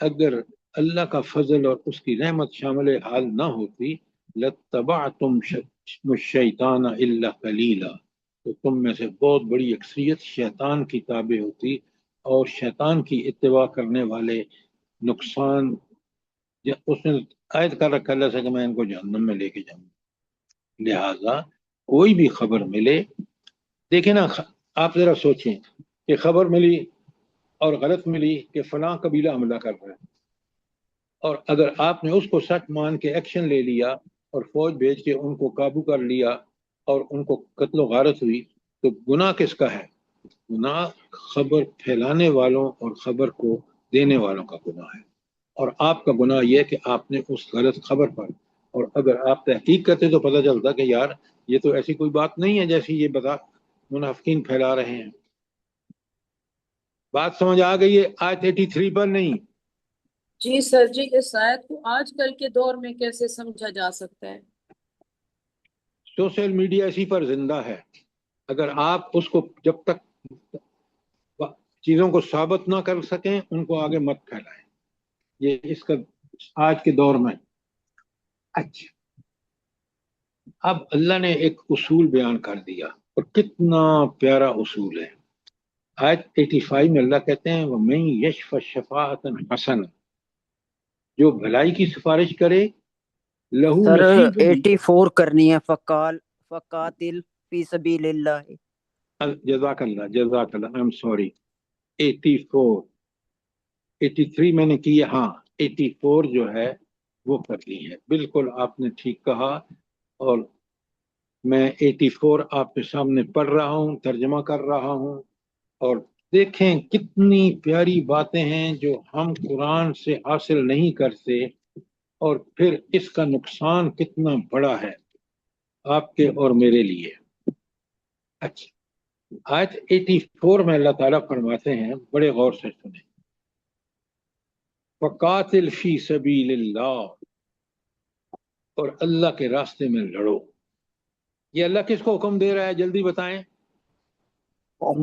[SPEAKER 1] اگر اللہ کا فضل اور اس کی رحمت شامل حال نہ ہوتی لَاتَّبَعْتُمُ الشَّيْطَانَ إِلَّا قَلِيلًا، تو تم میں سے بہت بڑی اکثریت شیطان کی تابع ہوتی، اور شیطان کی اتباع کرنے والے نقصان، اس نے عائد کر رکھا اللہ سے کہ میں ان کو جہنم میں لے کے جاؤں. لہذا کوئی بھی خبر ملے، دیکھیں نا، آپ ذرا سوچیں کہ خبر ملی اور غلط ملی کہ فلاں قبیلہ حملہ کر رہا ہے، اور اگر آپ نے اس کو سچ مان کے ایکشن لے لیا اور فوج بھیج کے ان کو قابو کر لیا اور ان کو قتل و غارت ہوئی، تو گناہ کس کا ہے؟ گناہ خبر پھیلانے والوں اور خبر کو دینے والوں کا گناہ ہے، اور آپ کا گناہ یہ کہ آپ نے اس غلط خبر پر، اور اگر آپ تحقیق کرتے تو پتہ چلتا کہ یار یہ تو ایسی کوئی بات نہیں ہے جیسی یہ منافقین پھیلا رہے ہیں. بات سمجھ آ گئی ہے؟ آیت 83 پر نہیں.
[SPEAKER 5] جی سر جی، اس آیت کو آج کل کے دور میں کیسے سمجھا جا سکتا ہے؟
[SPEAKER 1] سوشل میڈیا اسی پر زندہ ہے. اگر آپ اس کو جب تک چیزوں کو ثابت نہ کر سکیں ان کو آگے مت پھیلائیں. یہ اس کا آج کے دور میں. اچھا، اب اللہ نے ایک اصول بیان کر دیا، اور کتنا پیارا اصول ہے. آیت 85 میں اللہ کہتے ہیں وَمَن يَشْفَ شَفَاعَةً حَسَنًا، جو بھلائی کی سفارش کرے لہو
[SPEAKER 6] سر
[SPEAKER 1] نصیب
[SPEAKER 6] 84 کرنی ہے، فقاتل فی سبیل اللہ.
[SPEAKER 1] جزاک اللہ جزاک اللہ، I'm sorry. 83 میں نے کی ہے، ہاں 84 جو ہے وہ کرنی ہے. بالکل آپ نے ٹھیک کہا، اور میں 84 آپ کے سامنے پڑھ رہا ہوں، ترجمہ کر رہا ہوں. اور دیکھیں کتنی پیاری باتیں ہیں جو ہم قرآن سے حاصل نہیں کرتے، اور پھر اس کا نقصان کتنا بڑا ہے آپ کے اور میرے لیے. اچھا، آیت 84 میں اللہ تعالیٰ فرماتے ہیں، بڑے غور سے سنیں، وَقَاتِلْ فِي سَبِيلِ اللَّهِ، اور اللہ کے راستے میں لڑو. یہ اللہ کس کو حکم دے رہا ہے؟ جلدی بتائیں.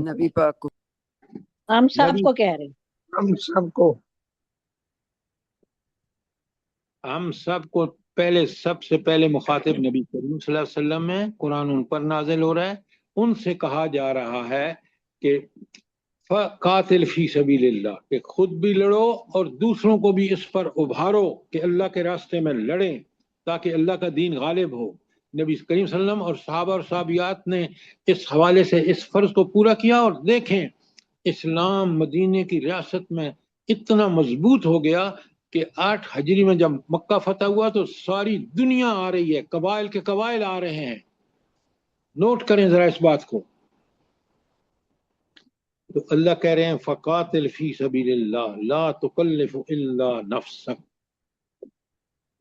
[SPEAKER 6] نبی پاک کو.
[SPEAKER 3] ہم سب
[SPEAKER 1] نبی،
[SPEAKER 3] کو کہہ رہے ہیں.
[SPEAKER 1] ہم سب کو، ہم سب کو پہلے، سب سے پہلے مخاطب نبی کریم صلی اللہ علیہ وسلم ہے. قرآن ان پر نازل ہو رہا ہے، ان سے کہا جا رہا ہے کہ قاتل فی سبیل اللہ، کہ خود بھی لڑو اور دوسروں کو بھی اس پر ابھارو کہ اللہ کے راستے میں لڑیں تاکہ اللہ کا دین غالب ہو. نبی کریم صلی اللہ علیہ وسلم اور صحابہ اور صحابیات نے اس حوالے سے اس فرض کو پورا کیا. اور دیکھیں اسلام مدینے کی ریاست میں اتنا مضبوط ہو گیا کہ 8 ہجری میں جب مکہ فتح ہوا تو ساری دنیا آ رہی ہے، قبائل کے قبائل آ رہے ہیں. نوٹ کریں ذرا اس بات کو. تو اللہ کہہ رہے ہیں فقاتل فی سبیل اللہ لا تکلف الا نفسک.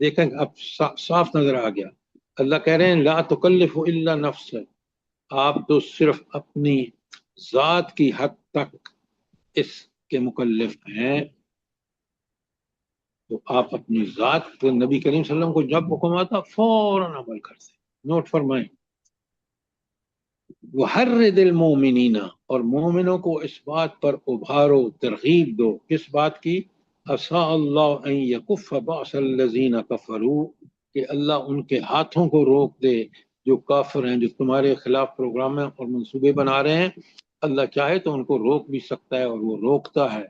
[SPEAKER 1] دیکھیں اب صاف نظر آ گیا. اللہ کہہ رہے ہیں لا تکلف الا نفسک، آپ تو صرف اپنی ذات کی حد تک اس کے مکلف ہیں. تو آپ اپنی ذات پر نبی کریم صلی اللہ علیہ وسلم کو جب حکم آتا فوراً عمل کرتے. نوٹ فرمائیں، وحرد المومنین، اور مومنوں کو اس بات پر ابھارو، ترغیب دو. کس بات کی؟ عسى اللہ ان یکف باس الذین کفروا، کہ اللہ ان کے ہاتھوں کو روک دے جو کافر ہیں، جو تمہارے خلاف پروگرام اور منصوبے بنا رہے ہیں. اللہ چاہے تو ان کو روک بھی سکتا ہے، اور وہ روکتا ہے.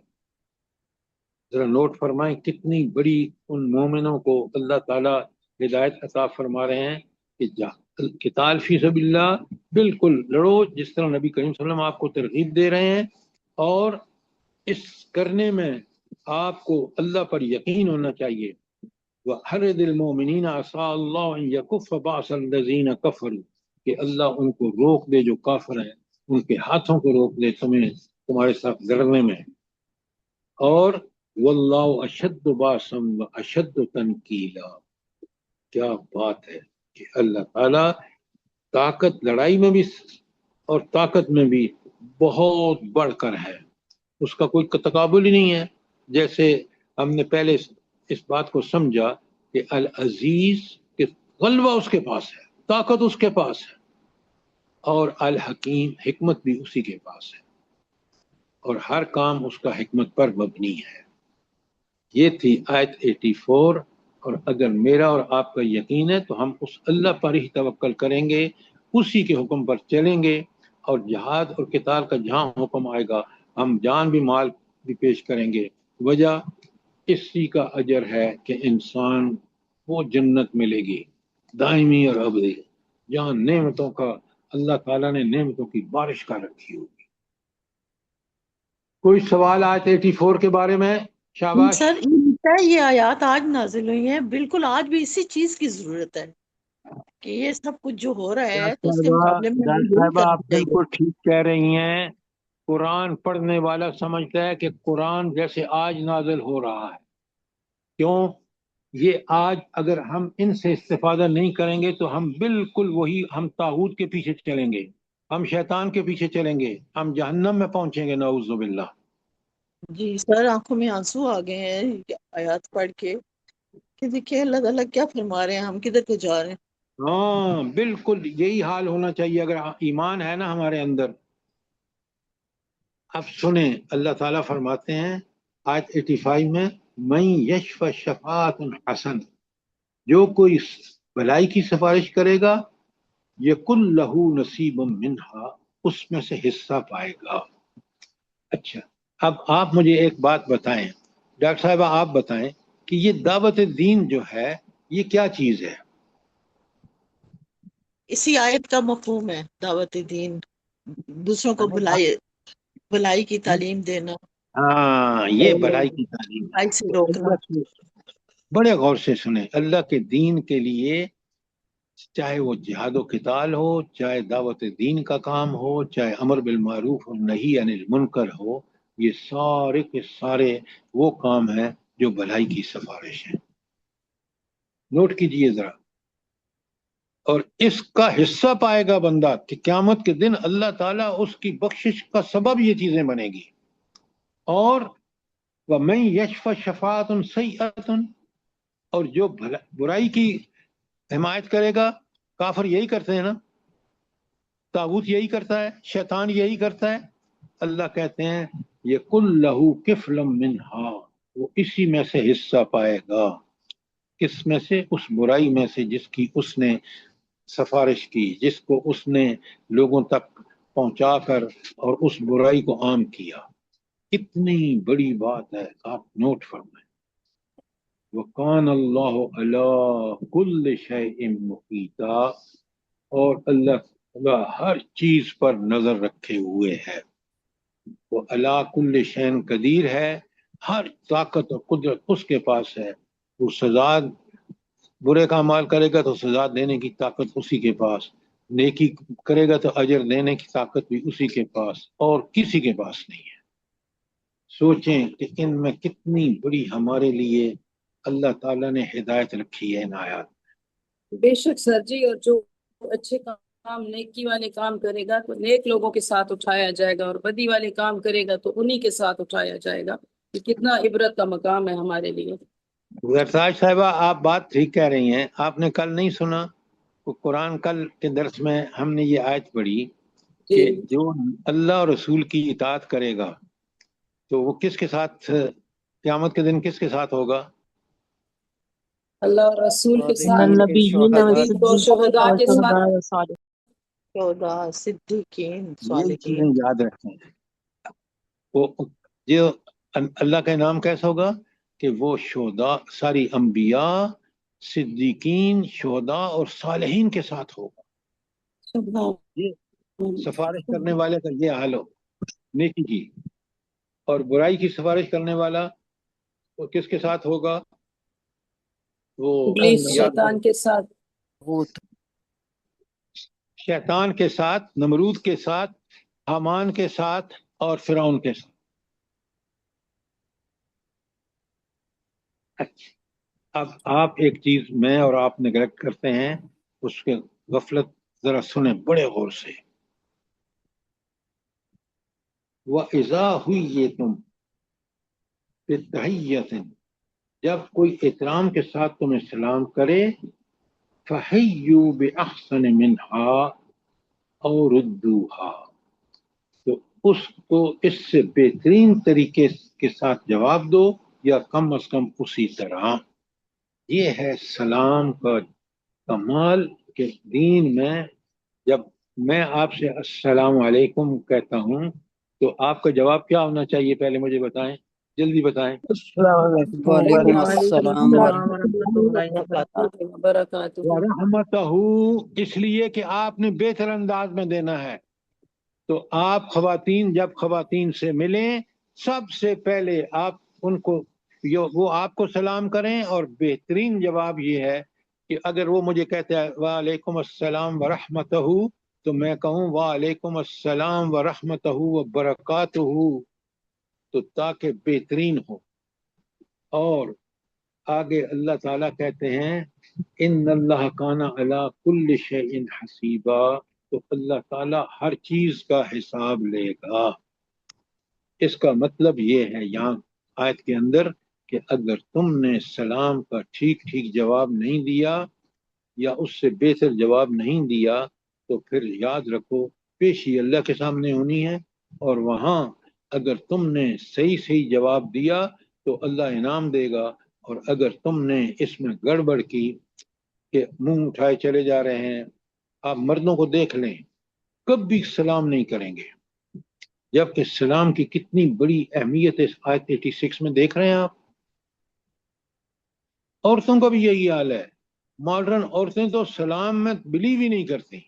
[SPEAKER 1] ذرا نوٹ فرمائیں کتنی بڑی ان مومنوں کو اللہ تعالیٰ ہدایت عطا فرما رہے ہیں کہ قتال فی سبیل اللہ، بالکل لڑو جس طرح نبی کریم صلی اللہ علیہ وسلم آپ کو ترغیب دے رہے ہیں. اور اس کرنے میں آپ کو اللہ پر یقین ہونا چاہیے. وَحَرِّضِ الْمُؤْمِنِينَ عَسَىٰ اللَّهُ أَن يَكُفَّ بَأْسَ الَّذِينَ كَفَرُوا، کہ اللہ ان کو روک دے جو کافر ہیں، ان کے ہاتھوں کو روک دے تمہارے ساتھ لڑنے میں. اور واللہ اشد باسم و اشد تنکیلا. کیا بات ہے کہ اللہ تعالیٰ طاقت لڑائی میں بھی اور طاقت میں بھی بہت بڑھ کر ہے، اس کا کوئی تقابل ہی نہیں ہے. جیسے ہم نے پہلے اس بات کو سمجھا کہ العزیز کہ غلبہ اس کے پاس ہے، طاقت اس کے پاس ہے، اور الحکیم حکمت بھی اسی کے پاس ہے، اور ہر کام اس کا حکمت پر مبنی ہے۔ یہ تھی آیت 84۔ اور اگر میرا اور آپ کا یقین ہے تو ہم اس اللہ پر ہی توکل کریں گے، اسی کے حکم پر چلیں گے، اور جہاد اور قتال کا جہاں حکم آئے گا ہم جان بھی مال بھی پیش کریں گے۔ وجہ اسی کا اجر ہے کہ انسان وہ جنت ملے گی دائمی اور ابدی، جہاں نعمتوں کا اللہ تعالیٰ نے نعمتوں کی بارش کا رکھی ہوگی۔ کوئی سوال آیت 84 کے بارے میں؟ شاباش۔
[SPEAKER 7] سر یہ لکھا ہے یہ آیات آج نازل ہوئی ہیں، بالکل آج بھی اسی چیز کی ضرورت ہے کہ یہ سب کچھ جو ہو رہا ہے تو اس کے مقابلے میں ہمیں یہی
[SPEAKER 1] صاحبہ
[SPEAKER 7] کرنا
[SPEAKER 1] آپ
[SPEAKER 7] چاہیے۔
[SPEAKER 1] بالکل ٹھیک کہہ رہی ہیں۔ قرآن پڑھنے والا سمجھتا ہے کہ قرآن جیسے آج نازل ہو رہا ہے، کیوں؟ یہ آج اگر ہم ان سے استفادہ نہیں کریں گے تو ہم بالکل وہی، ہم طاغوت کے پیچھے چلیں گے، ہم شیطان کے پیچھے چلیں گے، ہم جہنم میں پہنچیں گے، نعوذ باللہ۔
[SPEAKER 7] جی سر، آنکھوں میں آنسو آ گئے ہیں یہ آیات پڑھ کے کہ دیکھیں اللہ تعالیٰ کیا فرما رہے ہیں، ہم کدھر کو جا رہے ہیں۔
[SPEAKER 1] ہاں بالکل یہی حال ہونا چاہیے اگر ایمان ہے نا ہمارے اندر۔ اب سنیں، اللہ تعالیٰ فرماتے ہیں آیت 85 میں، من یشفع شفاعۃ حسن، جو کوئی بھلائی کی سفارش کرے گا، یکن لہ نصیب منہا، اس میں سے حصہ پائے گا۔ اچھا، اب آپ مجھے ایک بات بتائیں، ڈاکٹر صاحبہ آپ بتائیں کہ یہ دعوت دین جو ہے یہ کیا چیز ہے؟
[SPEAKER 7] اسی آیت کا مفہوم ہے دعوت دین، دوسروں کو بھلائی کی تعلیم دینا
[SPEAKER 1] ہاں، یہ
[SPEAKER 7] اور
[SPEAKER 1] بھلائی کی تعلیم ہے۔
[SPEAKER 7] برائی سے
[SPEAKER 1] تو
[SPEAKER 7] روکنا۔
[SPEAKER 1] اللہ کے بڑے غور سے سنیں، اللہ کے دین کے لیے چاہے وہ جہاد و قتال ہو، چاہے دعوت دین کا کام ہو، چاہے امر بالمعروف اور نہی عن المنکر ہو، یہ سارے کے سارے وہ کام ہیں جو بھلائی کی سفارش ہے۔ نوٹ کیجئے ذرا، اور اس کا حصہ پائے گا بندہ کہ قیامت کے دن اللہ تعالیٰ اس کی بخشش کا سبب یہ چیزیں بنے گی۔ اور وَمَن يَشْفَ شَفَاعَةٌ سَيِّئَةٌ، اور جو برائی کی حمایت کرے گا، کافر یہی کرتے ہیں نا، طاغوت یہی کرتا ہے، شیطان یہی کرتا ہے۔ اللہ کہتے ہیں یَقُلْ لَهُ كِفْلًا مِنْهَا، وہ اسی میں سے حصہ پائے گا۔ کس میں سے؟ اس برائی میں سے جس کی اس نے سفارش کی، جس کو اس نے لوگوں تک پہنچا کر اور اس برائی کو عام کیا۔ کتنی بڑی بات ہے، آپ نوٹ فرمائیں۔ وَقَانَ اللَّهُ عَلَىٰ كُلِّ شَيْءٍ مُقِیتًا، اور اللہ تعالیٰ ہر چیز پر نظر رکھے ہوئے ہے۔ وہ عَلَىٰ كُلِّ شَيْءٍ قدیر ہے، ہر طاقت اور قدرت اس کے پاس ہے۔ وہ سزا، برے کا عمل کرے گا تو سزا دینے کی طاقت اسی کے پاس، نیکی کرے گا تو اجر دینے کی طاقت بھی اسی کے پاس، اور کسی کے پاس نہیں ہے۔ سوچیں کہ ان میں کتنی بڑی ہمارے لیے اللہ تعالیٰ نے ہدایت رکھی ہے ان آیات۔
[SPEAKER 5] بے شک سر جی، اور جو اچھے کام نیکی والے کام کرے گا تو نیک لوگوں کے ساتھ اٹھایا جائے گا، اور بدی والے کام کرے گا تو انہی کے ساتھ اٹھایا جائے گا۔ یہ کتنا عبرت کا مقام ہے ہمارے لیے۔
[SPEAKER 1] ورتاج صاحبہ آپ بات ٹھیک کہہ رہی ہیں۔ آپ نے کل نہیں سنا، وہ قرآن کل کے درس میں ہم نے یہ آیت پڑھی کہ
[SPEAKER 5] جی،
[SPEAKER 1] جو اللہ اور رسول کی اطاعت کرے گا تو وہ کس کے ساتھ قیامت کے دن کس کے ساتھ ہوگا؟
[SPEAKER 5] اللہ اور رسول کے
[SPEAKER 7] ان
[SPEAKER 5] ساتھ،
[SPEAKER 7] النبیین
[SPEAKER 5] صدیق و شہداء کے ساتھ۔
[SPEAKER 7] شہداء، صدیقین،
[SPEAKER 1] یہی
[SPEAKER 7] صالحین۔
[SPEAKER 1] چیزیں یاد رکھیں۔ وہ جو اللہ کا انعام کیسا ہوگا کہ وہ شہداء، ساری انبیاء، صدیقین، شہداء اور صالحین کے ساتھ ہوگا۔ یہ سفارش کرنے والے کا یہ حال ہو نیکی کی، اور برائی کی سفارش کرنے والا وہ کس کے ساتھ ہوگا؟ وہ
[SPEAKER 5] ابلیس شیطان کے ساتھ۔
[SPEAKER 1] شیطان کے ساتھ، نمرود کے ساتھ، حامان کے ساتھ، اور فرعون کے ساتھ۔ اچھا، اب آپ ایک چیز میں اور آپ نیگلیکٹ کرتے ہیں، اس کے غفلت ذرا سنیں بڑے غور سے۔ وَإِذَا حُيِّيتُم بِتَحِيَّةٍ، جب کوئی احترام کے ساتھ تمہیں سلام کرے، فحیوا بأحسن منها اور ردوها، تو اس کو اس سے بہترین طریقے کے ساتھ جواب دو یا کم از کم اسی طرح۔ یہ ہے سلام کا کمال کہ دین میں جب میں آپ سے السلام علیکم کہتا ہوں تو آپ کا جواب کیا ہونا چاہیے؟ پہلے مجھے بتائیں، جلدی بتائیں۔
[SPEAKER 6] السلام علیکم وعلیکم
[SPEAKER 4] وعلیکم
[SPEAKER 6] السلام
[SPEAKER 4] السلام
[SPEAKER 6] ورحمۃ
[SPEAKER 4] ورحمۃ اللہ وبرکاتہ۔
[SPEAKER 5] وبرکاتہ۔
[SPEAKER 1] ورحمتہ، اس لیے کہ آپ نے بہتر انداز میں دینا ہے۔ تو آپ خواتین جب خواتین سے ملیں سب سے پہلے آپ ان کو وہ آپ کو سلام کریں، اور بہترین جواب یہ ہے کہ اگر وہ مجھے کہتے ہیں وعلیکم السلام ورحمتہ تو میں کہوں وعلیکم السلام ورحمتہ وبرکاتہ، تو تاکہ بہترین ہو۔ اور آگے اللہ تعالیٰ کہتے ہیں ان اللہ کان علی کل شیء حسیبا، تو اللہ تعالیٰ ہر چیز کا حساب لے گا۔ اس کا مطلب یہ ہے یہاں آیت کے اندر کہ اگر تم نے سلام کا ٹھیک جواب نہیں دیا یا اس سے بہتر جواب نہیں دیا تو پھر یاد رکھو پیشی اللہ کے سامنے ہونی ہے، اور وہاں اگر تم نے صحیح جواب دیا تو اللہ انعام دے گا، اور اگر تم نے اس میں گڑبڑ کی کہ منہ اٹھائے چلے جا رہے ہیں، آپ مردوں کو دیکھ لیں کبھی سلام نہیں کریں گے، جبکہ سلام کی کتنی بڑی اہمیت ہے آیت 86 میں دیکھ رہے ہیں آپ۔ عورتوں کا بھی یہی حال ہے، ماڈرن عورتیں تو سلام میں بلیو ہی نہیں کرتی۔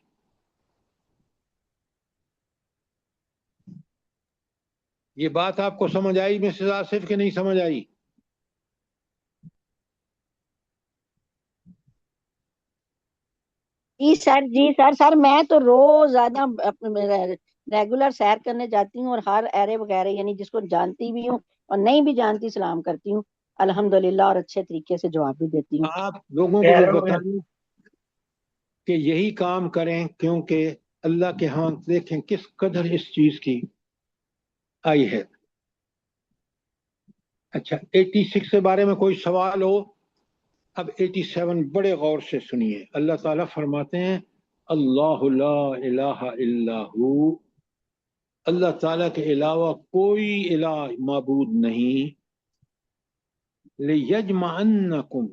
[SPEAKER 1] یہ بات آپ کو سمجھ آئی مسز آصف کہ نہیں سمجھ آئی؟
[SPEAKER 3] جی سر میں تو روزانہ ریگولر سیر کرنے جاتی ہوں، اور ہر ایرے وغیرہ یعنی جس کو جانتی بھی ہوں اور نہیں بھی جانتی سلام کرتی ہوں الحمدللہ، اور اچھے طریقے سے جواب بھی دیتی ہوں۔
[SPEAKER 1] آپ لوگوں کو بھی بتائیں کہ یہی کام کریں، کیونکہ اللہ کے ہاں دیکھیں کس قدر اس چیز کی آئی ہے۔ اچھا 86 کے بارے میں کوئی سوال ہو؟ اب 87 بڑے غور سے سنیے۔ اللہ تعالیٰ فرماتے ہیں اللہ لا الہ الا ہو، اللہ تعالیٰ کے علاوہ کوئی الہ معبود نہیں، لیجمعنکم،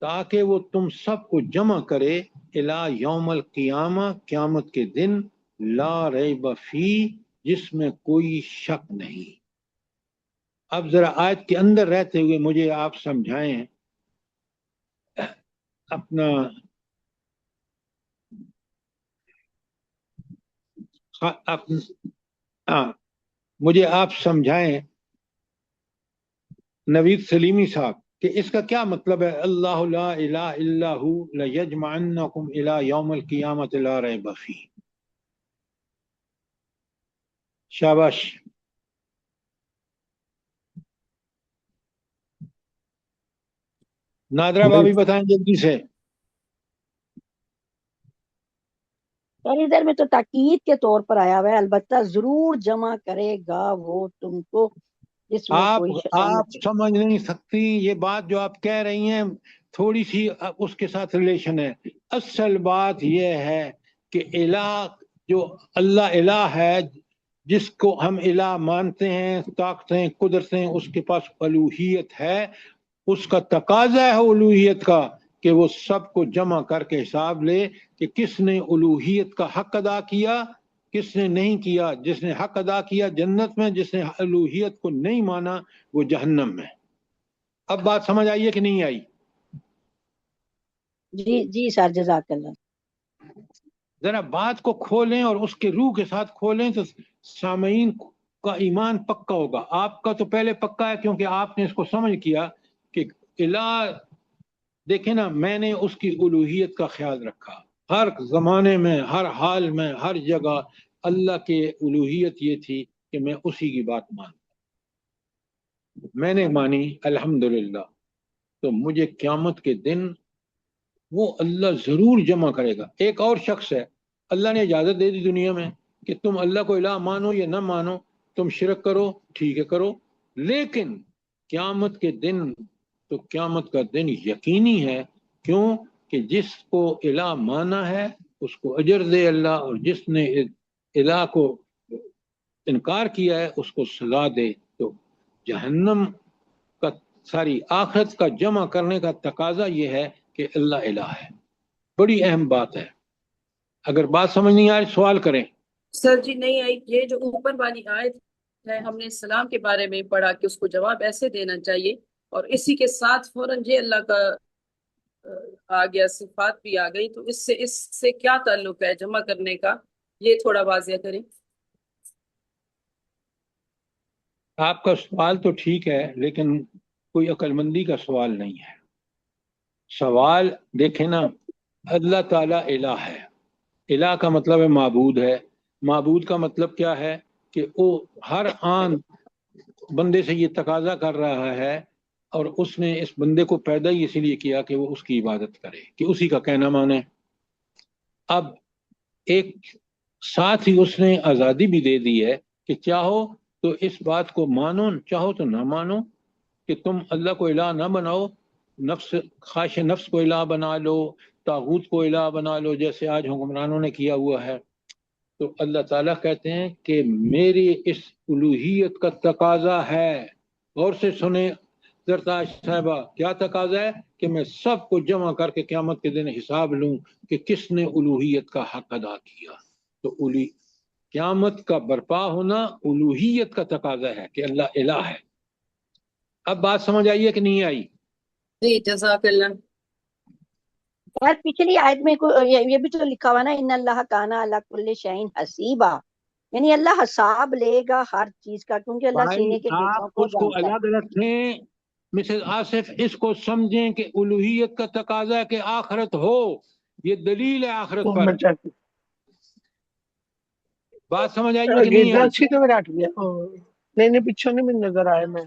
[SPEAKER 1] تاکہ وہ تم سب کو جمع کرے، الی یوم القیامہ، قیامت کے دن، لا ریب فی، جس میں کوئی شک نہیں۔ اب ذرا آیت کے اندر رہتے ہوئے مجھے آپ سمجھائیں اپنا مجھے آپ سمجھائیں نوید سلیمی صاحب کہ اس کا کیا مطلب ہے اللہ لا الہ الا ہو لیجمعنکم الی یوم القیامۃ لا ریب فی۔ شاباش۔ نادرہ بھابی بتائیں جلدی سے۔
[SPEAKER 3] اور ادھر میں تو تاکید کے طور پر آیا ہوا ہے، البتہ ضرور جمع کرے گا وہ تم کو، جس میں کوئی شک
[SPEAKER 1] آپ
[SPEAKER 3] نہیں۔
[SPEAKER 1] سمجھ نہیں سکتی یہ بات جو آپ کہہ رہی ہیں، تھوڑی سی اس کے ساتھ ریلیشن ہے۔ اصل بات یہ ہے کہ الہ جو اللہ الہ ہے، جس کو ہم الہ مانتے ہیں، طاقتیں قدرتیں، اس کے پاس الوہیت ہے، اس کا تقاضا ہے الوہیت کا کہ وہ سب کو جمع کر کے حساب لے کہ کس نے الوہیت کا حق ادا کیا، کس نے نہیں کیا۔ جس نے حق ادا کیا جنت میں، جس نے الوہیت کو نہیں مانا وہ جہنم میں۔ اب بات سمجھ آئی ہے کہ نہیں آئی؟
[SPEAKER 3] جی سر جزاک اللہ۔
[SPEAKER 1] ذرا بات کو کھولیں اور اس کے روح کے ساتھ کھولیں تو سامعین کا ایمان پکا ہوگا۔ آپ کا تو پہلے پکا ہے کیونکہ آپ نے اس کو سمجھ کیا کہ الہ، دیکھیں نا، میں نے اس کی الوہیت کا خیال رکھا ہر زمانے میں، ہر حال میں، ہر جگہ۔ اللہ کی الوہیت یہ تھی کہ میں اسی کی بات مانتا، میں نے مانی الحمدللہ۔ تو مجھے قیامت کے دن وہ اللہ ضرور جمع کرے گا۔ ایک اور شخص ہے، اللہ نے اجازت دے دی دنیا میں کہ تم اللہ کو الہ مانو یا نہ مانو، تم شرک کرو ٹھیک ہے کرو، لیکن قیامت کے دن تو قیامت کا دن یقینی ہے۔ کیوں؟ کہ جس کو الہ مانا ہے اس کو اجر دے اللہ، اور جس نے الہ کو انکار کیا ہے اس کو سزا دے۔ تو جہنم کا ساری آخرت کا جمع کرنے کا تقاضا یہ ہے کہ اللہ الہ ہے۔ بڑی اہم بات ہے، اگر بات سمجھ نہیں آئے سوال کریں۔
[SPEAKER 5] سر جی نہیں آئی، یہ جو اوپر والی آیت ہے ہم نے سلام کے بارے میں پڑھا کہ اس کو جواب ایسے دینا چاہیے، اور اسی کے ساتھ فوراً یہ اللہ کا آ گیا، صفات بھی آ گئی، تو اس سے کیا تعلق ہے جمع کرنے کا، یہ تھوڑا واضح کریں۔
[SPEAKER 1] آپ کا سوال تو ٹھیک ہے لیکن کوئی عقل مندی کا سوال نہیں ہے۔ سوال دیکھیں نا، اللہ تعالیٰ الہ ہے، الہ کا مطلب ہے معبود ہے، معبود کا مطلب کیا ہے کہ وہ ہر آن بندے سے یہ تقاضا کر رہا ہے، اور اس نے اس بندے کو پیدا ہی اسی لیے کیا کہ وہ اس کی عبادت کرے، کہ اسی کا کہنا مانے۔ اب ایک ساتھ ہی اس نے آزادی بھی دے دی ہے کہ چاہو تو اس بات کو مانو، چاہو تو نہ مانو، کہ تم اللہ کو الہ نہ بناؤ، نفس خواہش نفس کو الہ بنا لو، طاغوت کو الہ بنا لو جیسے آج حکمرانوں نے کیا ہوا ہے۔ تو اللہ تعالیٰ کہتے ہیں کہ میری اس الوہیت کا تقاضا ہے، غور سے سنیں زرتاج صاحبہ، کیا تقاضا ہے؟ کہ میں سب کو جمع کر کے قیامت کے دن حساب لوں کہ کس نے الوہیت کا حق ادا کیا۔ تو قیامت کا برپا ہونا الوہیت کا تقاضا ہے کہ اللہ الہ ہے۔ اب بات سمجھ آئی ہے کہ نہیں آئی؟
[SPEAKER 5] جی جزاک اللہ۔
[SPEAKER 3] یار پچھلی آیت میں یہ بھی تو لکھا ہوا نا، ان اللہ کان علی کل شیء حسیبا، یعنی اللہ حساب لے گا ہر چیز کا، کیونکہ اللہ سینے کے
[SPEAKER 1] بھائی
[SPEAKER 3] گوشوں
[SPEAKER 1] آپ
[SPEAKER 3] کو
[SPEAKER 1] اس کو
[SPEAKER 3] جانتا ہے۔
[SPEAKER 1] الگ رکھیں مسز آصف، اس کو سمجھیں کہ الوہیت کا تقاضا ہے کہ آخرت ہو، یہ دلیل ہے آخرت پر۔ بات سمجھ آئی ہے کہ نہیں آئی؟
[SPEAKER 6] نہیں پیچھے نہیں مجھے نظر آیا میں۔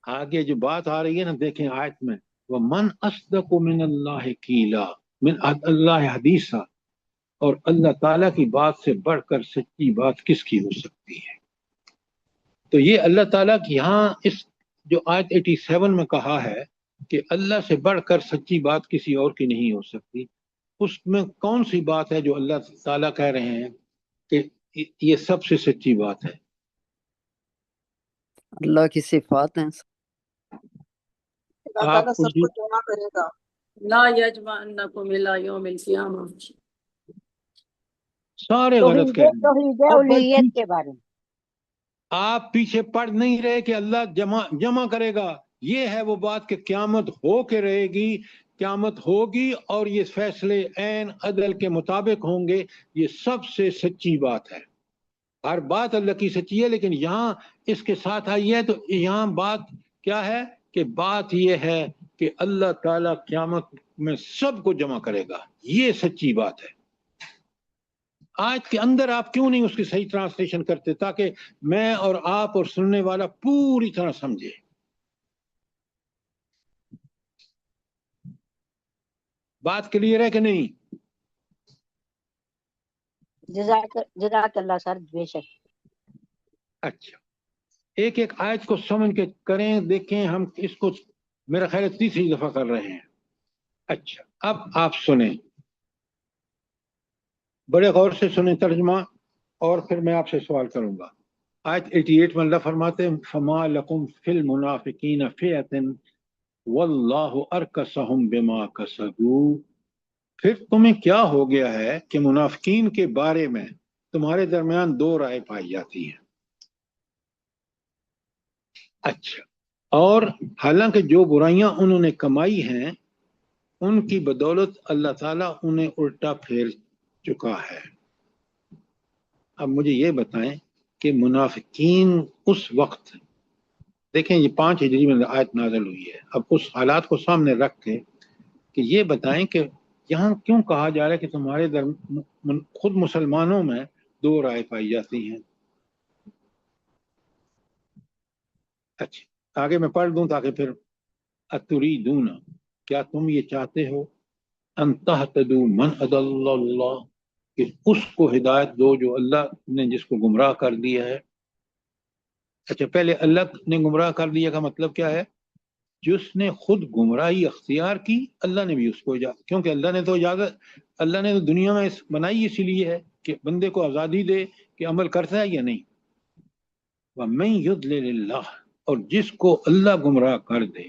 [SPEAKER 1] آگے جو بات آ رہی ہے نا دیکھیں آیت میں، وَمَنْ أَصْدَقُ مِنَ اللَّهِ قِيلًا، من اللہ حدیثہ، اور اللہ تعالیٰ کی بات سے بڑھ کر سچی بات کس کی ہو سکتی ہے؟ تو یہ اللہ تعالیٰ کی یہاں اس جو آیت 87 میں کہا ہے کہ اللہ سے بڑھ کر سچی بات کسی اور کی نہیں ہو سکتی، اس میں کون سی بات ہے جو اللہ تعالیٰ کہہ رہے ہیں کہ یہ سب سے سچی بات ہے؟
[SPEAKER 8] اللہ کی صفات ہیں۔
[SPEAKER 5] اللہ تعالیٰ سب کو جمع کرے گا، لا یجمعنکم الی یوم القیامہ۔
[SPEAKER 1] سارے غلط کہہ رہے ہیں۔
[SPEAKER 3] توحید الوہیت کے بارے میں
[SPEAKER 1] آپ پیچھے پڑ نہیں رہے کہ اللہ جمع کرے گا، یہ ہے وہ بات کہ قیامت ہو کے رہے گی، قیامت ہوگی اور یہ فیصلے عین عدل کے مطابق ہوں گے، یہ سب سے سچی بات ہے۔ ہر بات اللہ کی سچی ہے، لیکن یہاں اس کے ساتھ آئی ہے تو یہاں بات کیا ہے کہ بات یہ ہے کہ اللہ تعالیٰ قیامت میں سب کو جمع کرے گا، یہ سچی بات ہے۔ آج کے اندر آپ کیوں نہیں اس کی صحیح ٹرانسلیشن کرتے تاکہ میں اور آپ اور سننے والا پوری طرح سمجھے؟ بات کلیئر ہے کہ نہیں؟
[SPEAKER 3] جزاک اللہ سر، بے شک۔
[SPEAKER 1] اچھا، ایک ایک آیت کو سمجھ کے کریں، دیکھیں ہم اس کو میرا خیال ہے تیسری دفعہ کر رہے ہیں۔ اچھا اب آپ سنیں، بڑے غور سے سنیں ترجمہ، اور پھر میں آپ سے سوال کروں گا۔ آیت 88 میں اللہ فرماتے ہیں فَمَا لَكُمْ فِي الْمُنَافِقِينَ فِئَةٍ وَاللَّهُ أَرْكَسَهُمْ بِمَا كَسَبُوا، پھر تمہیں کیا ہو گیا ہے کہ منافقین کے بارے میں تمہارے درمیان دو رائے پائی جاتی ہیں۔ اچھا، اور حالانکہ جو برائیاں انہوں نے کمائی ہیں ان کی بدولت اللہ تعالیٰ انہیں الٹا پھیر چکا ہے۔ اب مجھے یہ بتائیں کہ منافقین اس وقت، دیکھیں یہ 5 ہجری میں آیت نازل ہوئی ہے، اب اس حالات کو سامنے رکھ کے کہ یہ بتائیں کہ یہاں کیوں کہا جا رہا ہے کہ تمہارے خود مسلمانوں میں دو رائے پائی جاتی ہیں۔ اچھا آگے میں پڑھ دوں تاکہ پھر اتریدون، کیا تم یہ چاہتے ہو ان تہتدوا من اضل اللہ، کہ اس کو ہدایت دو جو اللہ نے جس کو گمراہ کر دیا ہے۔ اچھا پہلے اللہ نے گمراہ کر دیا کا مطلب کیا ہے؟ جس نے خود گمراہی اختیار کی اللہ نے بھی اس کو کیونکہ اللہ نے تو دنیا میں بنائی اسی لیے ہے کہ بندے کو آزادی دے کہ عمل کرتا ہے یا نہیں. وَمَن يُضْلِلِ اللَّهُ، اور جس کو اللہ گمراہ کر دے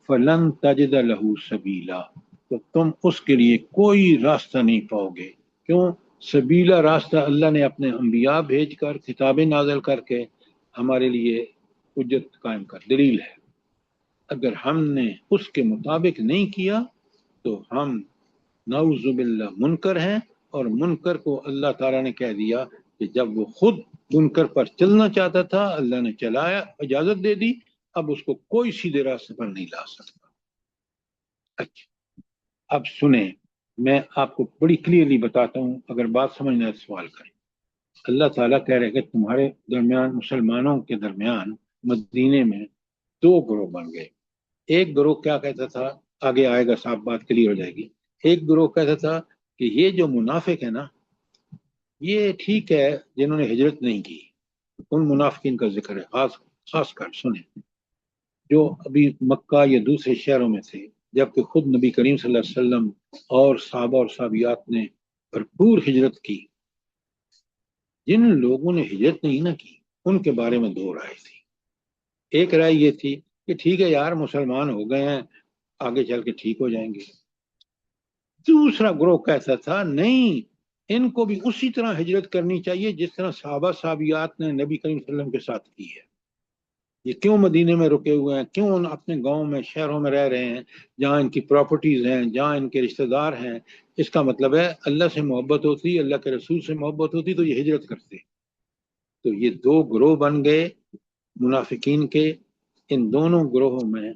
[SPEAKER 1] فَلَن تَجِدَ لَهُ سَبِيلًا، تو تم اس کے لیے کوئی راستہ نہیں پاؤ گے. کیوں؟ سبیلا راستہ اللہ نے اپنے انبیاء بھیج کر، کتابیں نازل کر کے ہمارے لیے حجت قائم کر، دلیل ہے. اگر ہم نے اس کے مطابق نہیں کیا تو ہم نعوذ باللہ منکر ہیں، اور منکر کو اللہ تعالیٰ نے کہہ دیا کہ جب وہ خود منکر پر چلنا چاہتا تھا اللہ نے چلایا، اجازت دے دی، اب اس کو کوئی سیدھے راستے پر نہیں لا سکتا. اچھا اب سنیں، میں آپ کو بڑی کلیئرلی بتاتا ہوں، اگر بات سمجھنا ہے سوال کریں. اللہ تعالیٰ کہہ رہے کہ تمہارے درمیان، مسلمانوں کے درمیان مدینے میں دو گروہ بن گئے. ایک گروہ کیا کہتا تھا، آگے آئے گا صاحب بات کلیئر ہو جائے گی. ایک گروہ کہتا تھا کہ یہ جو منافق ہے نا، یہ ٹھیک ہے جنہوں نے ہجرت نہیں کی، ان منافقین کا ذکر ہے خاص کر سنیں، جو ابھی مکہ یا دوسرے شہروں میں تھے، جبکہ خود نبی کریم صلی اللہ علیہ وسلم اور صحابہ اور صحابیات نے بھرپور ہجرت کی. جن لوگوں نے ہجرت نہیں نہ کی ان کے بارے میں دو رائے تھی. ایک رائے یہ تھی کہ ٹھیک ہے یار مسلمان ہو گئے ہیں، آگے چل کے ٹھیک ہو جائیں گے. دوسرا گروہ کہتا تھا نہیں، ان کو بھی اسی طرح ہجرت کرنی چاہیے جس طرح صحابہ صحابیات نے نبی کریم صلی اللہ علیہ وسلم کے ساتھ کی ہے. یہ کیوں مدینے میں رکے ہوئے ہیں، کیوں اپنے گاؤں میں شہروں میں رہ رہے ہیں جہاں ان کی پراپرٹیز ہیں، جہاں ان کے رشتہ دار ہیں؟ اس کا مطلب ہے اللہ سے محبت ہوتی، اللہ کے رسول سے محبت ہوتی تو یہ ہجرت کرتے. تو یہ دو گروہ بن گئے منافقین کے. ان دونوں گروہوں میں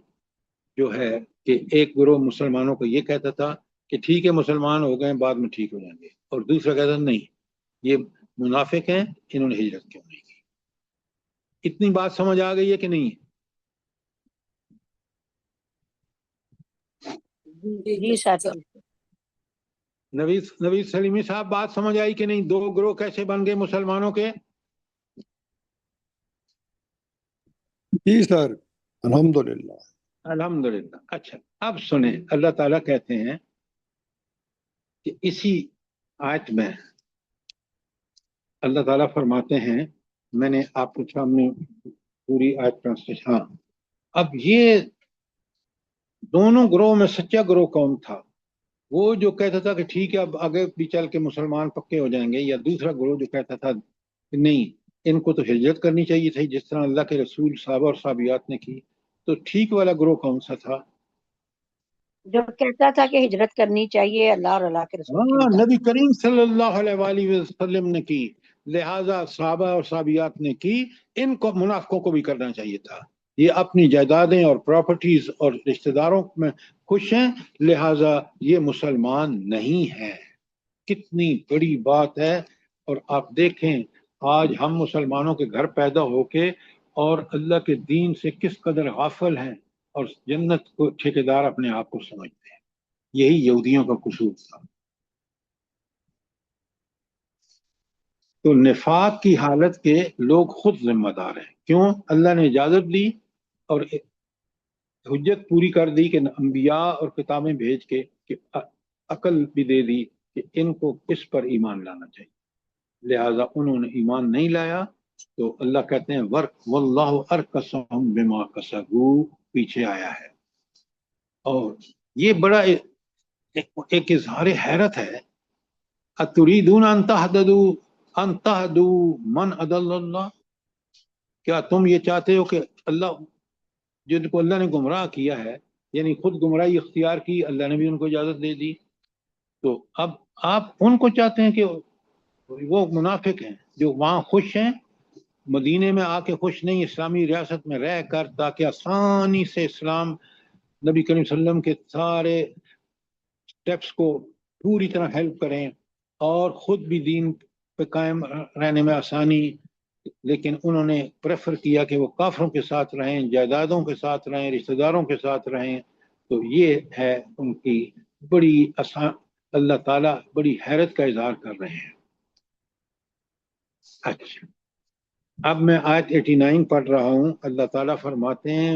[SPEAKER 1] جو ہے کہ ایک گروہ مسلمانوں کو یہ کہتا تھا کہ ٹھیک ہے مسلمان ہو گئے بعد میں ٹھیک ہو جائیں گے، اور دوسرا کہتا تھا نہیں یہ منافق ہیں، انہوں نے ہجرت کیوں نہیں کی. اتنی بات سمجھ آ گئی ہے کہ نہیں؟
[SPEAKER 3] جی سر.
[SPEAKER 1] نوید سلیمی صاحب بات سمجھ آئی کہ نہیں؟ دو گروہ کیسے بن گئے مسلمانوں کے؟
[SPEAKER 9] جی سر، الحمدللہ.
[SPEAKER 1] الحمدللہ. اچھا اب سنیں، اللہ تعالیٰ کہتے ہیں کہ اسی آیت میں اللہ تعالیٰ فرماتے ہیں، میں نے آپ کے سامنے پوری آیت ٹرانسلیشن، ہاں اب یہ دونوں گروہ میں سچا گروہ کون تھا؟ وہ جو کہتا تھا کہ ٹھیک ہے اب آگے بھی چل کے مسلمان پکے ہو جائیں گے، یا دوسرا گروہ جو کہتا تھا کہ نہیں ان کو تو ہجرت کرنی چاہیے تھی جس طرح اللہ کے رسول صحابہ اور صحابیات نے کی؟ تو ٹھیک والا گروہ کون سا تھا؟
[SPEAKER 3] جو کہتا تھا کہ ہجرت کرنی چاہیے اللہ اور اللہ کے رسول کے
[SPEAKER 1] ہاں،
[SPEAKER 3] مطابق.
[SPEAKER 1] نبی کریم صلی اللہ علیہ وآلہ وسلم نے کی، لہذا صحابہ اور صحابیات نے کی، ان کو منافقوں کو بھی کرنا چاہیے تھا. یہ اپنی جائیدادیں اور پراپرٹیز اور رشتہ داروں میں خوش ہیں، لہذا یہ مسلمان نہیں ہیں. کتنی بڑی بات ہے. اور آپ دیکھیں آج ہم مسلمانوں کے گھر پیدا ہو کے اور اللہ کے دین سے کس قدر غافل ہیں، اور جنت کو ٹھیکیدار اپنے آپ کو سمجھتے ہیں. یہی یہودیوں کا قصور تھا. تو نفاق کی حالت کے لوگ خود ذمہ دار ہیں. کیوں؟ اللہ نے اجازت دی اور حجت پوری کر دی کہ انبیاء اور کتابیں بھیج کے کہ عقل بھی دے دی کہ ان کو کس پر ایمان لانا چاہیے. لہذا انہوں نے ایمان نہیں لایا، تو اللہ کہتے ہیں واللہ ارکسہم بما کسبوا، پیچھے آیا ہے. اور یہ بڑا ایک اظہار حیرت ہے. اتریدون ان تہدوا من اضل اللہ، کیا تم یہ چاہتے ہو کہ اللہ جن کو اللہ نے گمراہ کیا ہے، یعنی خود گمراہی اختیار کی، اللہ نے بھی ان کو اجازت دے دی، تو اب آپ ان کو چاہتے ہیں کہ وہ منافق ہیں جو وہاں خوش ہیں، مدینے میں آ کے خوش نہیں، اسلامی ریاست میں رہ کر تاکہ آسانی سے اسلام نبی کریم صلی اللہ علیہ وسلم کے سارے سٹیپس کو پوری طرح ہیلپ کریں اور خود بھی دین پہ قائم رہنے میں آسانی، لیکن انہوں نے پریفر کیا کہ وہ کافروں کے ساتھ رہیں، جائیدادوں کے ساتھ رہیں، رشتہ داروں کے ساتھ رہیں. تو یہ ہے ان کی بڑی اللہ تعالیٰ بڑی حیرت کا اظہار کر رہے ہیں. اچھا اب میں آیت 89 پڑھ رہا ہوں. اللہ تعالیٰ فرماتے ہیں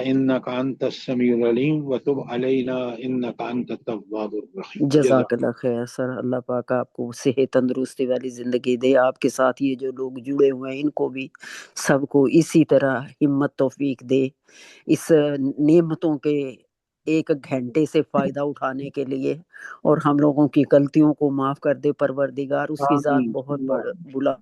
[SPEAKER 1] انك انت السميع العليم وتب علينا انك انت التواب الرحيم.
[SPEAKER 8] جزاک اللہ خیر سر. اللہ پاک آپ کو صحت تندرستی والی زندگی دے. آپ کے ساتھ یہ جو لوگ جڑے ہوئے ہیں ان کو بھی سب کو اسی طرح ہمت توفیق دے اس نعمتوں کے ایک گھنٹے سے فائدہ اٹھانے کے لیے، اور ہم لوگوں کی غلطیوں کو معاف کر دے پروردگار. اس کی ذات
[SPEAKER 1] آمین.
[SPEAKER 8] بہت بڑا